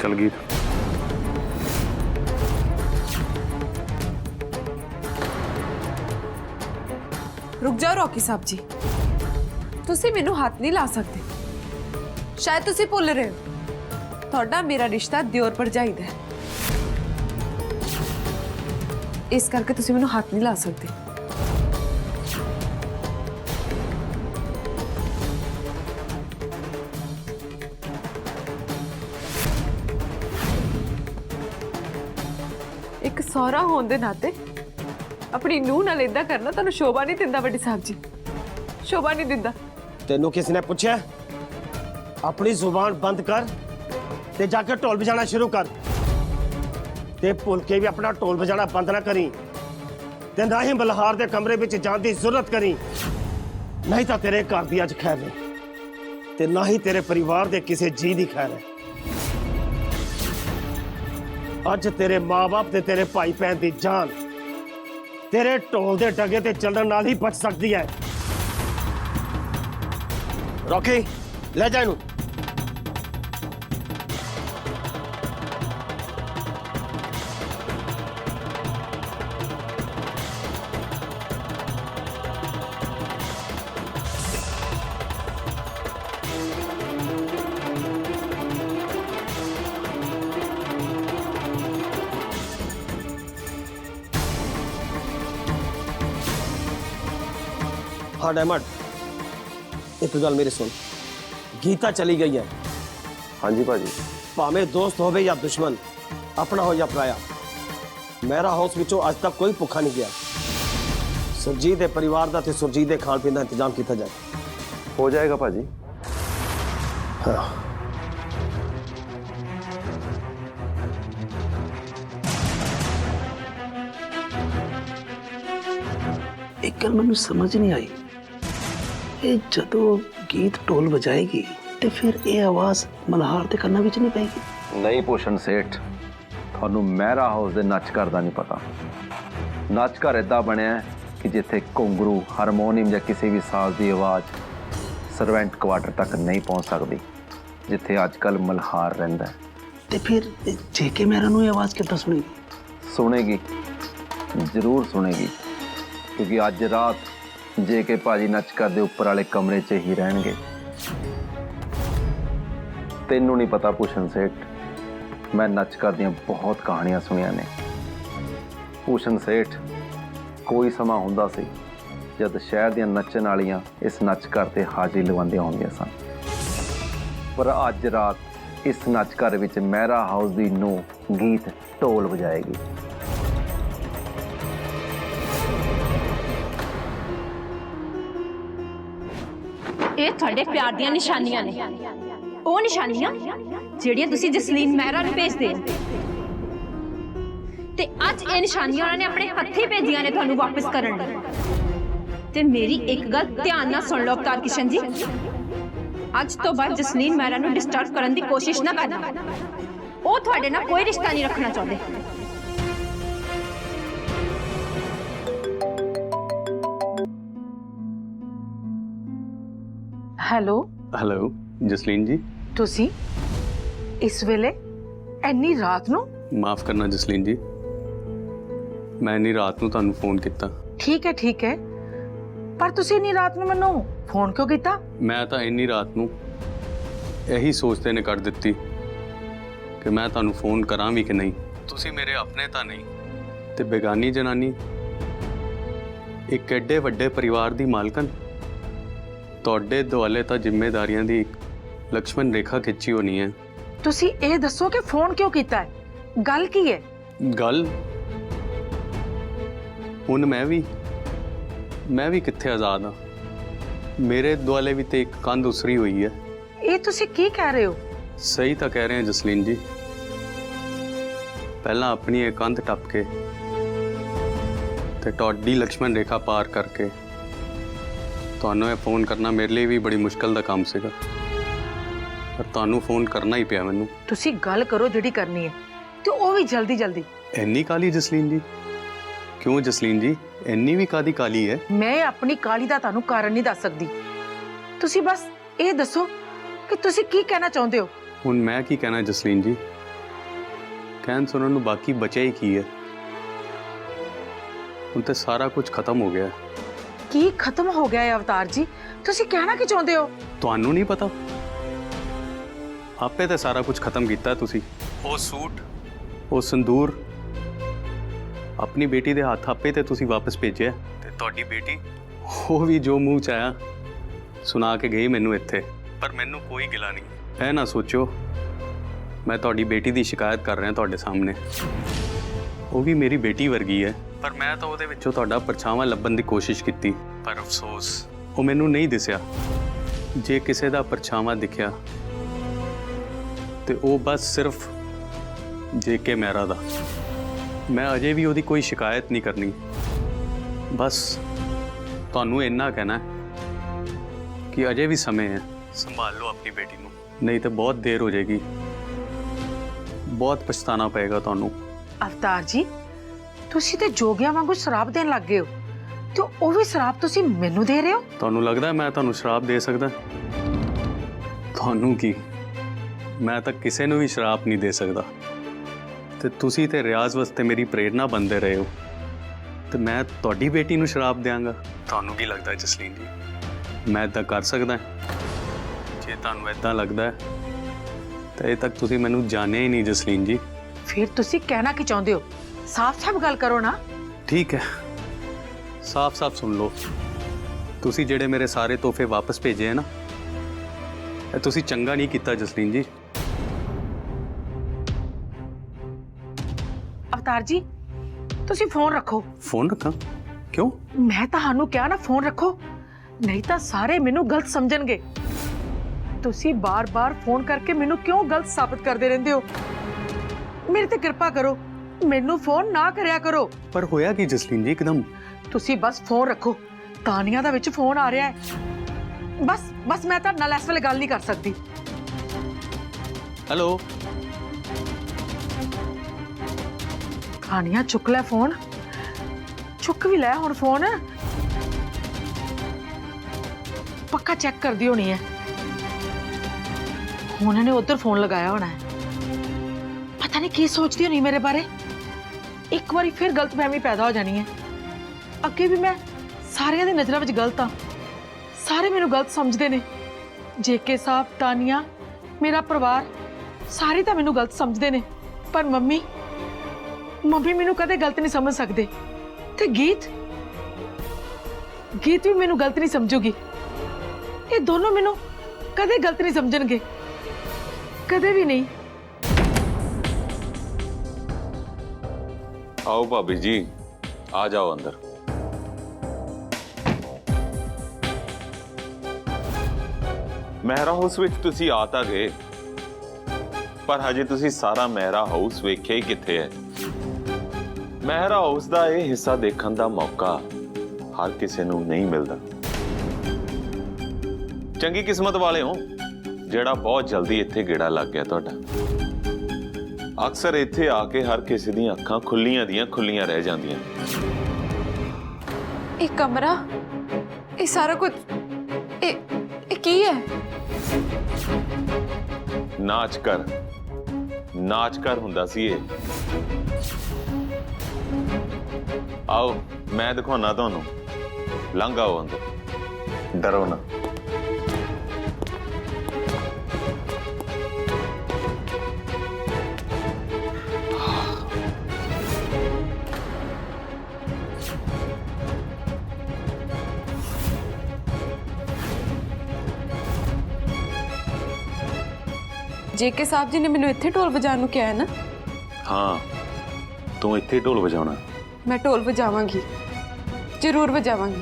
चल गीत। रुक जाओ रॉकी साहब जी, तुसी मैनू हाथ नहीं ला सकते। शायद तुसी भुल रहे हो, थोड़ा मेरा रिश्ता दियोर भरजाई दा है, इस करके तुसी मैनू हाथ नहीं ला सकते। एक सौरा होने दे नाते अपनी नूह नाल इदां करना तुहानू शोभा नहीं दिंदा वड्डी साहब जी, शोभा नहीं दिंदा। तेनू किसी ने पूछा? अपनी जुबान बंद कर ते जाके ढोल बजाना शुरू कर, ते भुल के भी अपना ढोल बजाना बंद ना करी, ते ना ही बलहार दे कमरे विच जाण दी जरूरत करी, नहीं तो तेरे घर दी अज खैर नहीं, ते ना ही तेरे परिवार दे किसी जी दी खैर है। अज तेरे माँ बाप ते तेरे भाई भैन दी जान तेरे ढोल दे डगे ते चलण नाल ही बच सकती है। रॉकी, ले जा इनू। हाँ डायमंड, एक गल मेरी सुन, गीता चली गई है। हाँ जी भाजी। भावे दोस्त होवे या दुश्मन, अपना हो या पराया, मेरा हाउस विचों आज तक कोई भुखा नहीं गया। सुरजीत दे परिवार दा ते सुरजीत दे खान पीन दा इंतजाम किया जाए। हो जाएगा भाजी। हाँ। एक गल मैनू समझ नहीं आई, ये जदों गीत ढोल बजाएगी ते फिर ये आवाज मल्हार दे कन्नां विच नहीं पेगी? नहीं भूषण सेठ, थानू मेहरा हाउस दे नच घर दा नहीं पता। नच घर इदां बनिया कि जिथे घुंगरू, हारमोनीम या किसी भी साज की आवाज़ सर्वेंट क्वार्टर तक नहीं पहुंच सकती, जिथे अजकल मल्हार रहिंदा है। ते फिर जेके मेहरा नूं ये आवाज किद्दां सुनेगी? सुनेगी, जरूर सुनेगी, क्योंकि अज रात जेके भाजी नच घर दे उपर वाले कमरे च ही रहणगे। तेनू नहीं पता भूषण सेठ, मैं नच घर दियां बहुत कहानियां सुनिया ने। भूषण सेठ, कोई समा हुंदा सी जद शहर दियां नच्चण वालियां इस नच घर ते हाजिरी लवांदियां होंदियां सन, पर अज रात इस नच घर विच मेहरा हाउस दी नूह गीत ढोल बजाएगी। ਇਹ ਤੁਹਾਡੇ ਪਿਆਰ ਦੀਆਂ ਨਿਸ਼ਾਨੀਆਂ ਨੇ, ਉਹ ਨਿਸ਼ਾਨੀਆਂ ਜਿਹੜੀਆਂ ਤੁਸੀਂ ਜਸਲੀਨ ਮਹਿਰਾ ਨੂੰ ਭੇਜਦੇ ਹੋ, ਤੇ ਅੱਜ ਇਹ ਨਿਸ਼ਾਨੀਆਂ ਉਹਨਾਂ ਨੇ ਆਪਣੇ ਹੱਥੀਂ ਭੇਜੀਆਂ ਨੇ ਤੁਹਾਨੂੰ ਵਾਪਸ ਕਰਨ ਲਈ। ਤੇ ਮੇਰੀ ਇੱਕ ਗੱਲ ਧਿਆਨ ਨਾਲ ਸੁਣ ਲਓ ਅਵਤਾਰ ਕਿਸ਼ਨ ਜੀ, ਅੱਜ ਤੋਂ ਬਾਅਦ ਜਸਲੀਨ ਮਹਿਰਾ ਨੂੰ ਡਿਸਟਰਬ ਕਰਨ ਦੀ ਕੋਸ਼ਿਸ਼ ਨਾ ਕਰਨਾ। ਉਹ ਤੁਹਾਡੇ ਨਾਲ ਕੋਈ ਰਿਸ਼ਤਾ ਨਹੀਂ ਰੱਖਣਾ ਚਾਹੁੰਦੇ। ਹੈਲੋ ਹੈਲੋ ਜਸਲੀਨ ਜੀ। ਤੁਸੀਂ ਇਸ ਵੇਲੇ ਇੰਨੀ ਰਾਤ ਨੂੰ? ਮਾਫ ਕਰਨਾ ਜਸਲੀਨ ਜੀ, ਮੈਂ ਇੰਨੀ ਰਾਤ ਨੂੰ ਤੁਹਾਨੂੰ ਫੋਨ ਕੀਤਾ। ਠੀਕ ਹੈ ਪਰ ਤੁਸੀਂ ਇੰਨੀ ਰਾਤ ਨੂੰ ਮੈਨੂੰ ਫੋਨ ਕਿਉਂ ਕੀਤਾ? ਮੈਂ ਤਾਂ ਇੰਨੀ ਰਾਤ ਨੂੰ ਇਹੀ ਸੋਚਦੇ ਨੇ ਕੱਢ ਦਿੱਤੀ ਕਿ ਮੈਂ ਤੁਹਾਨੂੰ ਫੋਨ ਕਰਾਂ ਵੀ ਕਿ ਨਹੀਂ। ਤੁਸੀਂ ਮੇਰੇ ਆਪਣੇ ਤਾਂ ਨਹੀਂ ਤੇ ਬੇਗਾਨੀ ਜਨਾਨੀ, ਇੱਕ ਐਡੇ ਵੱਡੇ ਪਰਿਵਾਰ ਦੀ ਮਾਲਕਨ। ਤੁਹਾਡੇ ਦੁਆਲੇ ਤਾਂ ਜ਼ਿੰਮੇਵਾਰੀਆਂ ਦੀ ਇੱਕ ਲਕਸ਼ਮਣ ਰੇਖਾ ਖਿੱਚੀ ਹੋਣੀ ਹੈ। ਤੁਸੀਂ ਇਹ ਦੱਸੋ ਕਿ ਫੋਨ ਕਿਉਂ ਕੀਤਾ ਹੈ? ਗੱਲ ਕੀ ਹੈ? ਗੱਲ ਹੁਣ ਮੈਂ ਵੀ ਕਿੱਥੇ ਆਜ਼ਾਦ ਹਾਂ। ਮੇਰੇ ਦੁਆਲੇ ਵੀ ਤੇ ਇੱਕ ਕੰਧ ਉਸਰੀ ਹੋਈ ਹੈ। ਇਹ ਤੁਸੀਂ ਕੀ ਕਹਿ ਰਹੇ ਹੋ? ਸਹੀ ਤਾਂ ਕਹਿ ਰਹੇ ਹਾਂ ਜਸਲੀਨ ਜੀ। ਪਹਿਲਾਂ ਆਪਣੀ ਇਹ ਕੰਧ ਟੱਪ ਕੇ ਤੇ ਤੁਹਾਡੀ ਲਕਸ਼ਮਣ ਰੇਖਾ ਪਾਰ ਕਰਕੇ ਤੁਹਾਨੂੰ ਇਹ ਫੋਨ ਕਰਨਾ ਮੇਰੇ ਲਈ ਵੀ ਬੜੀ ਮੁਸ਼ਕਲ ਦਾ ਕੰਮ ਸੀਗਾ, ਪਰ ਤੁਹਾਨੂੰ ਫੋਨ ਕਰਨਾ ਹੀ ਪਿਆ ਮੈਨੂੰ। ਤੁਸੀਂ ਗੱਲ ਕਰੋ ਜਿਹੜੀ ਕਰਨੀ ਹੈ ਤੇ ਉਹ ਵੀ ਜਲਦੀ ਜਲਦੀ। ਇੰਨੀ ਕਾਲੀ ਜਸਲੀਨ ਜੀ? ਕਿਉਂ ਜਸਲੀਨ ਜੀ, ਇੰਨੀ ਵੀ ਕਾਦੀ ਕਾਲੀ ਹੈ? ਮੈਂ ਆਪਣੀ ਕਾਲੀ ਦਾ ਤੁਹਾਨੂੰ ਕਾਰਨ ਨਹੀਂ ਦੱਸ ਸਕਦੀ। ਤੁਸੀਂ ਬਸ ਇਹ ਦੱਸੋ ਕਿ ਤੁਸੀਂ ਕੀ ਕਹਿਣਾ ਚਾਹੁੰਦੇ ਹੋ। ਹੁਣ ਮੈਂ ਕੀ ਕਹਿਣਾ ਜਸਲੀਨ ਜੀ, ਕਹਿਣ ਸੁਣਨ ਨੂੰ ਬਾਕੀ ਬਚਿਆ ਹੀ ਕੀ ਹੈ। ਹੁਣ ਤੇ ਸਾਰਾ ਕੁਝ ਖਤਮ ਹੋ ਗਿਆ। ਕੀ ਖਤਮ ਹੋ ਗਿਆ ਹੈ ਅਵਤਾਰ ਜੀ? ਤੁਸੀਂ ਕਹਿਣਾ ਕੀ ਚਾਹੁੰਦੇ ਹੋ? ਤੁਹਾਨੂੰ ਨਹੀਂ ਪਤਾ? ਆਪੇ ਤੇ ਸਾਰਾ ਕੁਝ ਖਤਮ ਕੀਤਾ ਤੁਸੀਂ। ਉਹ ਸੂਟ, ਉਹ ਸੰਦੂਰ ਆਪਣੀ ਬੇਟੀ ਦੇ ਹੱਥ ਆਪੇ ਤੇ ਤੁਸੀਂ ਵਾਪਸ ਭੇਜਿਆ, ਤੇ ਤੁਹਾਡੀ ਬੇਟੀ ਉਹ ਵੀ ਜੋ ਮੂੰਹ ਚ ਆਇਆ ਸੁਣਾ ਕੇ ਗਈ ਮੈਨੂੰ ਇੱਥੇ। ਪਰ ਮੈਨੂੰ ਕੋਈ ਗਿਲਾ ਨਹੀਂ। ਇਹ ਨਾ ਸੋਚੋ ਮੈਂ ਤੁਹਾਡੀ ਬੇਟੀ ਦੀ ਸ਼ਿਕਾਇਤ ਕਰ ਰਿਹਾ ਤੁਹਾਡੇ ਸਾਹਮਣੇ। ਉਹ ਵੀ ਮੇਰੀ ਬੇਟੀ ਵਰਗੀ ਹੈ, ਪਰ ਮੈਂ ਤਾਂ ਉਹਦੇ ਵਿੱਚੋਂ ਤੁਹਾਡਾ ਪਰਛਾਵਾਂ ਲੱਭਣ ਦੀ ਕੋਸ਼ਿਸ਼ ਕੀਤੀ, ਪਰ ਅਫਸੋਸ ਉਹ ਮੈਨੂੰ ਨਹੀਂ ਦਿਸਿਆ। ਜੇ ਕਿਸੇ ਦਾ ਪਰਛਾਵਾਂ ਦਿਖਿਆ ਤੇ ਉਹ ਬਸ ਸਿਰਫ JK ਮਹਿਰਾ ਦਾ। ਮੈਂ ਅਜੇ ਵੀ ਉਹਦੀ ਕੋਈ ਸ਼ਿਕਾਇਤ ਨਹੀਂ ਕਰਨੀ। ਬਸ ਤੁਹਾਨੂੰ ਇੰਨਾ ਕਹਿਣਾ ਕਿ ਅਜੇ ਵੀ ਸਮੇਂ ਹੈ, ਸੰਭਾਲ ਲਓ ਆਪਣੀ ਬੇਟੀ ਨੂੰ, ਨਹੀਂ ਤਾਂ ਬਹੁਤ ਦੇਰ ਹੋ ਜਾਏਗੀ। ਬਹੁਤ ਪਛਤਾਣਾ ਪਏਗਾ ਤੁਹਾਨੂੰ। ਅਵਤਾਰ ਜੀ, ਤੁਸੀਂ ਤੇ ਜੋਗੀਆਂ ਵਾਂਗੂ ਸ਼ਰਾਬ ਦੇਣ ਲੱਗ ਗਏ ਹੋ, ਤੇ ਉਹ ਵੀ ਸ਼ਰਾਬ ਤੁਸੀਂ ਮੈਨੂੰ ਦੇ ਰਹੇ ਹੋ। ਤੁਹਾਨੂੰ ਲੱਗਦਾ ਮੈਂ ਤੁਹਾਨੂੰ ਸ਼ਰਾਬ ਦੇ ਸਕਦਾ? ਤੁਹਾਨੂੰ ਕੀ, ਮੈਂ ਤਾਂ ਕਿਸੇ ਨੂੰ ਵੀ ਸ਼ਰਾਬ ਨਹੀਂ ਦੇ ਸਕਦਾ। ਤੇ ਤੁਸੀਂ ਤੇ ਰਿਆਜ਼ ਵਾਸਤੇ ਮੇਰੀ ਪ੍ਰੇਰਣਾ ਬਣਦੇ ਰਹੇ ਹੋ, ਤੇ ਮੈਂ ਤੁਹਾਡੀ ਬੇਟੀ ਨੂੰ ਸ਼ਰਾਬ ਦਿਆਂਗਾ? ਤੁਹਾਨੂੰ ਕੀ ਲੱਗਦਾ ਜਸਲੀਨ ਜੀ, ਮੈਂ ਇੱਦਾਂ ਕਰ ਸਕਦਾ? ਜੇ ਤੁਹਾਨੂੰ ਇੱਦਾਂ ਲੱਗਦਾ ਤਾਂ ਇਹ ਤੱਕ ਤੁਸੀਂ ਮੈਨੂੰ ਜਾਣਿਆ ਹੀ ਨਹੀਂ ਜਸਲੀਨ ਜੀ। ਫਿਰ ਤੁਸੀਂ ਕਹਿਣਾ ਕੀ ਚਾਹੁੰਦੇ ਹੋ? ਸਾਫ਼-ਸਾਫ਼ ਗੱਲ ਕਰੋ ਨਾ। ਠੀਕ ਹੈ, ਸਾਫ਼-ਸਾਫ਼ ਸੁਣ ਲਓ। ਤੁਸੀਂ ਜਿਹੜੇ ਮੇਰੇ ਸਾਰੇ ਤੋਹਫੇ ਵਾਪਸ ਭੇਜੇ ਹੈ ਨਾ, ਇਹ ਤੁਸੀਂ ਚੰਗਾ ਨਹੀਂ ਕੀਤਾ ਜਸਲੀਨ ਜੀ। ਅਵਤਾਰ ਜੀ, ਤੁਸੀਂ ਫੋਨ ਰੱਖੋ। ਫੋਨ ਰੱਖਾਂ? ਕਿਉਂ? ਮੈਂ ਤੁਹਾਨੂੰ ਕਿਹਾ ਨਾ ਫੋਨ ਰੱਖੋ, ਨਹੀਂ ਤਾਂ ਸਾਰੇ ਮੈਨੂੰ ਗਲਤ ਸਮਝਣਗੇ। ਤੁਸੀਂ ਬਾਰ-ਬਾਰ ਫੋਨ ਕਰਕੇ ਮੈਨੂੰ ਕਿਉਂ ਗਲਤ ਸਾਬਤ ਕਰਦੇ ਰਹਿੰਦੇ ਹੋ? ਮੇਰੇ ਤੇ ਕਿਰਪਾ ਕਰੋ, ਮੈਨੂੰ ਫੋਨ ਨਾ ਕਰਿਆ ਕਰੋ। ਪਰ ਹੋਇਆ ਕੀ ਜਸਲੀਨ ਜੀ ਇੱਕਦਮ? ਤੁਸੀਂ ਬਸ ਫੋਨ ਰੱਖੋ। ਤਾਨੀਆ ਦਾ ਵਿੱਚ ਫੋਨ ਆ ਰਿਹਾ ਹੈ। ਬਸ ਮੈਂ ਤੁਹਾਡੇ ਨਾਲ ਇਸ ਵੇਲੇ ਗੱਲ ਨਹੀਂ ਕਰ ਸਕਦੀ। ਹੈਲੋ ਤਾਨੀਆ, ਚੁੱਕ ਲੈ ਫੋਨ। ਚੁੱਕ ਵੀ ਲੈ ਹੁਣ ਫੋਨ। ਪੱਕਾ ਚੈੱਕ ਕਰਦੀ ਹੋਣੀ ਹੈ। ਉਹਨਾਂ ਨੇ ਉੱਧਰ ਫੋਨ ਲਗਾਇਆ ਹੋਣਾ ਹੈ। ਪਤਾ ਨਹੀਂ ਕੀ ਸੋਚਦੀ ਹੋਣੀ ਮੇਰੇ ਬਾਰੇ। ਇੱਕ ਵਾਰੀ ਫਿਰ ਗਲਤਫਹਿਮੀ ਪੈਦਾ ਹੋ ਜਾਣੀ ਹੈ। ਅੱਗੇ ਵੀ ਮੈਂ ਸਾਰਿਆਂ ਦੀ ਨਜ਼ਰਾਂ ਵਿੱਚ ਗਲਤ ਹਾਂ। ਸਾਰੇ ਮੈਨੂੰ ਗਲਤ ਸਮਝਦੇ ਨੇ। JK ਸਾਹਿਬ, ਤਾਨੀਆ, ਮੇਰਾ ਪਰਿਵਾਰ, ਸਾਰੇ ਤਾਂ ਮੈਨੂੰ ਗਲਤ ਸਮਝਦੇ ਨੇ। ਪਰ ਮੰਮੀ ਮੈਨੂੰ ਕਦੇ ਗਲਤ ਨਹੀਂ ਸਮਝ ਸਕਦੇ। ਤੇ ਗੀਤ ਵੀ ਮੈਨੂੰ ਗਲਤ ਨਹੀਂ ਸਮਝੂਗੀ। ਇਹ ਦੋਨੋਂ ਮੈਨੂੰ ਕਦੇ ਗਲਤ ਨਹੀਂ ਸਮਝਣਗੇ, ਕਦੇ ਵੀ ਨਹੀਂ। आओ भाभी जी, आ जाओ अंदर। ਮਹਿਰਾ ਹਾਊਸ ਵਿੱਚ ਤੁਸੀਂ ਆ ਤਾਂ ਗਏ, ਪਰ ਹਜੇ ਤੁਸੀਂ ਸਾਰਾ ਮਹਿਰਾ ਹਾਊਸ ਵੇਖਿਆ ਹੀ ਕਿੱਥੇ ਹੈ। ਮਹਿਰਾ ਹਾਊਸ ਦਾ ਇਹ ਹਿੱਸਾ ਦੇਖਣ ਦਾ ਮੌਕਾ ਹਰ ਕਿਸੇ ਨੂੰ ਨਹੀਂ ਮਿਲਦਾ। ਚੰਗੀ ਕਿਸਮਤ ਵਾਲੇ ਹੋ ਜਿਹੜਾ ਬਹੁਤ ਜਲਦੀ ਇੱਥੇ ਗੇੜਾ ਲੱਗ ਗਿਆ ਤੁਹਾਡਾ। ਅਕਸਰ ਇੱਥੇ ਆ ਕੇ ਹਰ ਕਿਸੇ ਦੀਆਂ ਅੱਖਾਂ ਖੁੱਲੀਆਂ ਦੀਆਂ ਖੁੱਲੀਆਂ ਰਹਿ ਜਾਂਦੀਆਂ। ਇਹ ਕਮਰਾ, ਇਹ ਸਾਰਾ ਕੁਝ, ਇਹ ਕੀ ਹੈ? ਨਾਚ ਕਰ ਹੁੰਦਾ ਸੀ ਇਹ। ਆਓ ਮੈਂ ਦਿਖਾਉਣਾ ਤੁਹਾਨੂੰ। लंघ आओ अंदर, डरो ना। जेके साहब जी ने मैनू इत्थे ढोल बजाने कहा है ना? हाँ, तू इत्थे ढोल बजाना। मैं ढोल बजावांगी, जरूर बजावांगी,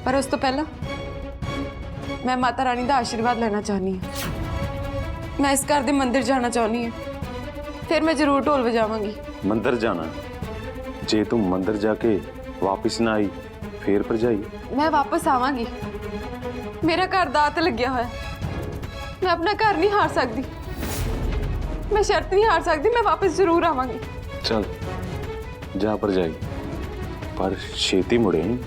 पर उस तो पहला मैं माता रानी का आशीर्वाद लेना चाहनी हूँ। मैं इस घर के मंदिर जाना चाहनी हूँ, फिर मैं जरूर ढोल बजावांगी। मंदिर जाना? जे तू मंदिर जाके वापस ना आई फिर भरजाई? मैं वापस आवांगी, मेरा घर दात लग्या हुआ है, मैं अपना घर नहीं हार सकती, मैं शर्त नहीं हार सकती, मैं वापस जरूर आवांगी। चल जा भरजाई, पर छेती मुड़े नहीं।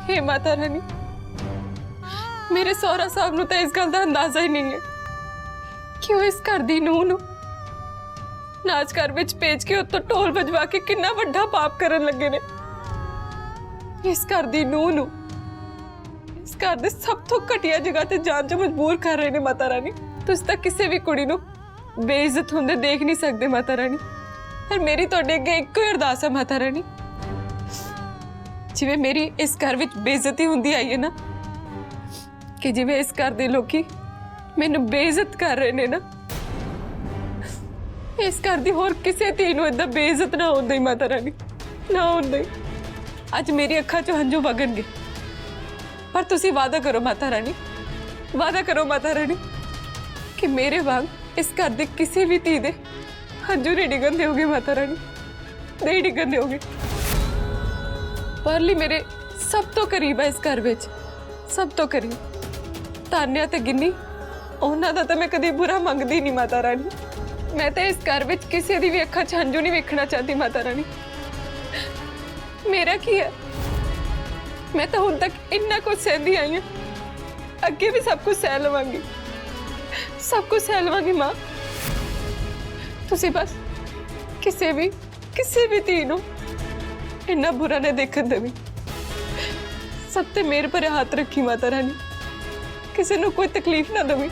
हे माता रानी, मेरे सौरा साहब नूं तो इस गल का अंदाजा ही नहीं है कि वो इस घर दी नूंह नूं नाच घर विच भेज के उत्तों ढोल बजवा के कितना वड्डा पाप करन लगे ने। इस घर दी नूंह नूं इस घर दे सब तो घटिया जगह ते जान च मजबूर कर रहे ने माता रानी। तुसीं तां किसी भी कुड़ी नूं बेइज्जत हुंदे देख नहीं सकदे माता रानी, पर मेरी तुहाडे अगे इक्को ही अरदास है माता रानी, जिवें मेरी इस घर विच बेइज्जती हुंदी आई है ना, कि जिवें इस घर दे लोकी मैनू बेइज्जत कर रहे ने ना, इस घर दी होर किसी धी नूं इदां बेइज्जत ना होंदे माता रानी, ना होंदे। अज मेरी अखां चों हंझू वगणगे, पर तुसीं वादा करो माता रानी, वादा करो माता रानी कि मेरे वांग इस घर दे किसी भी धी दे हंझू नहीं डिगन दोगे माता रानी, नहीं डिगन दोगे। परली मेरे सब तो करीब है इस घर विच, सब तो करीब। तान्या ते गिन्नी उन्हां दा तां मैं कदी बुरा मंगदी नहीं माता रानी। मैं तो इस घर विच किसी दी भी अखां च हंझू नहीं वेखना चाहती माता रानी। मेरा की है, मैं तो हुण तक इन्ना कुछ सहंदी आई हूं, अगे भी सब कुछ सह लवांगी, सब कुछ सह लवांगी मां। तुसी बस किसी भी धी नूं इन्ना बुरा नहीं देखन देवी। सब ते मेरे पर हाथ रखी माता रानी, किसी नूं कोई तकलीफ ना देवी।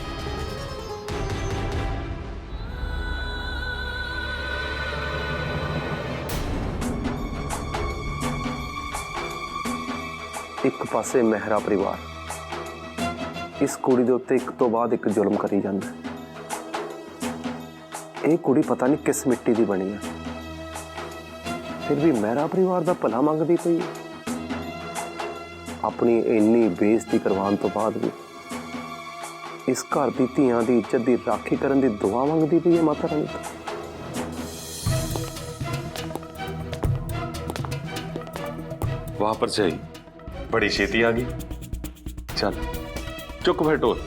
एक पासे मेहरा परिवार इस कुड़ी दे उत्ते एक तो बाद एक जुल्म करी जांदा है। ये कुड़ी पता नहीं किस मिट्टी दी बनी है, फिर भी मेहरा परिवार दा भला मंगदी पई है। अपनी इन्नी बेइज्जती करवाने तो बाद भी इस घर दी धीआं दी इज्जत दी राखी करन दी दुआ मंगदी पई है माता रानी तो। वाह भरजाई, बड़ी छेती आ गई। चल चुक फिर ढोल।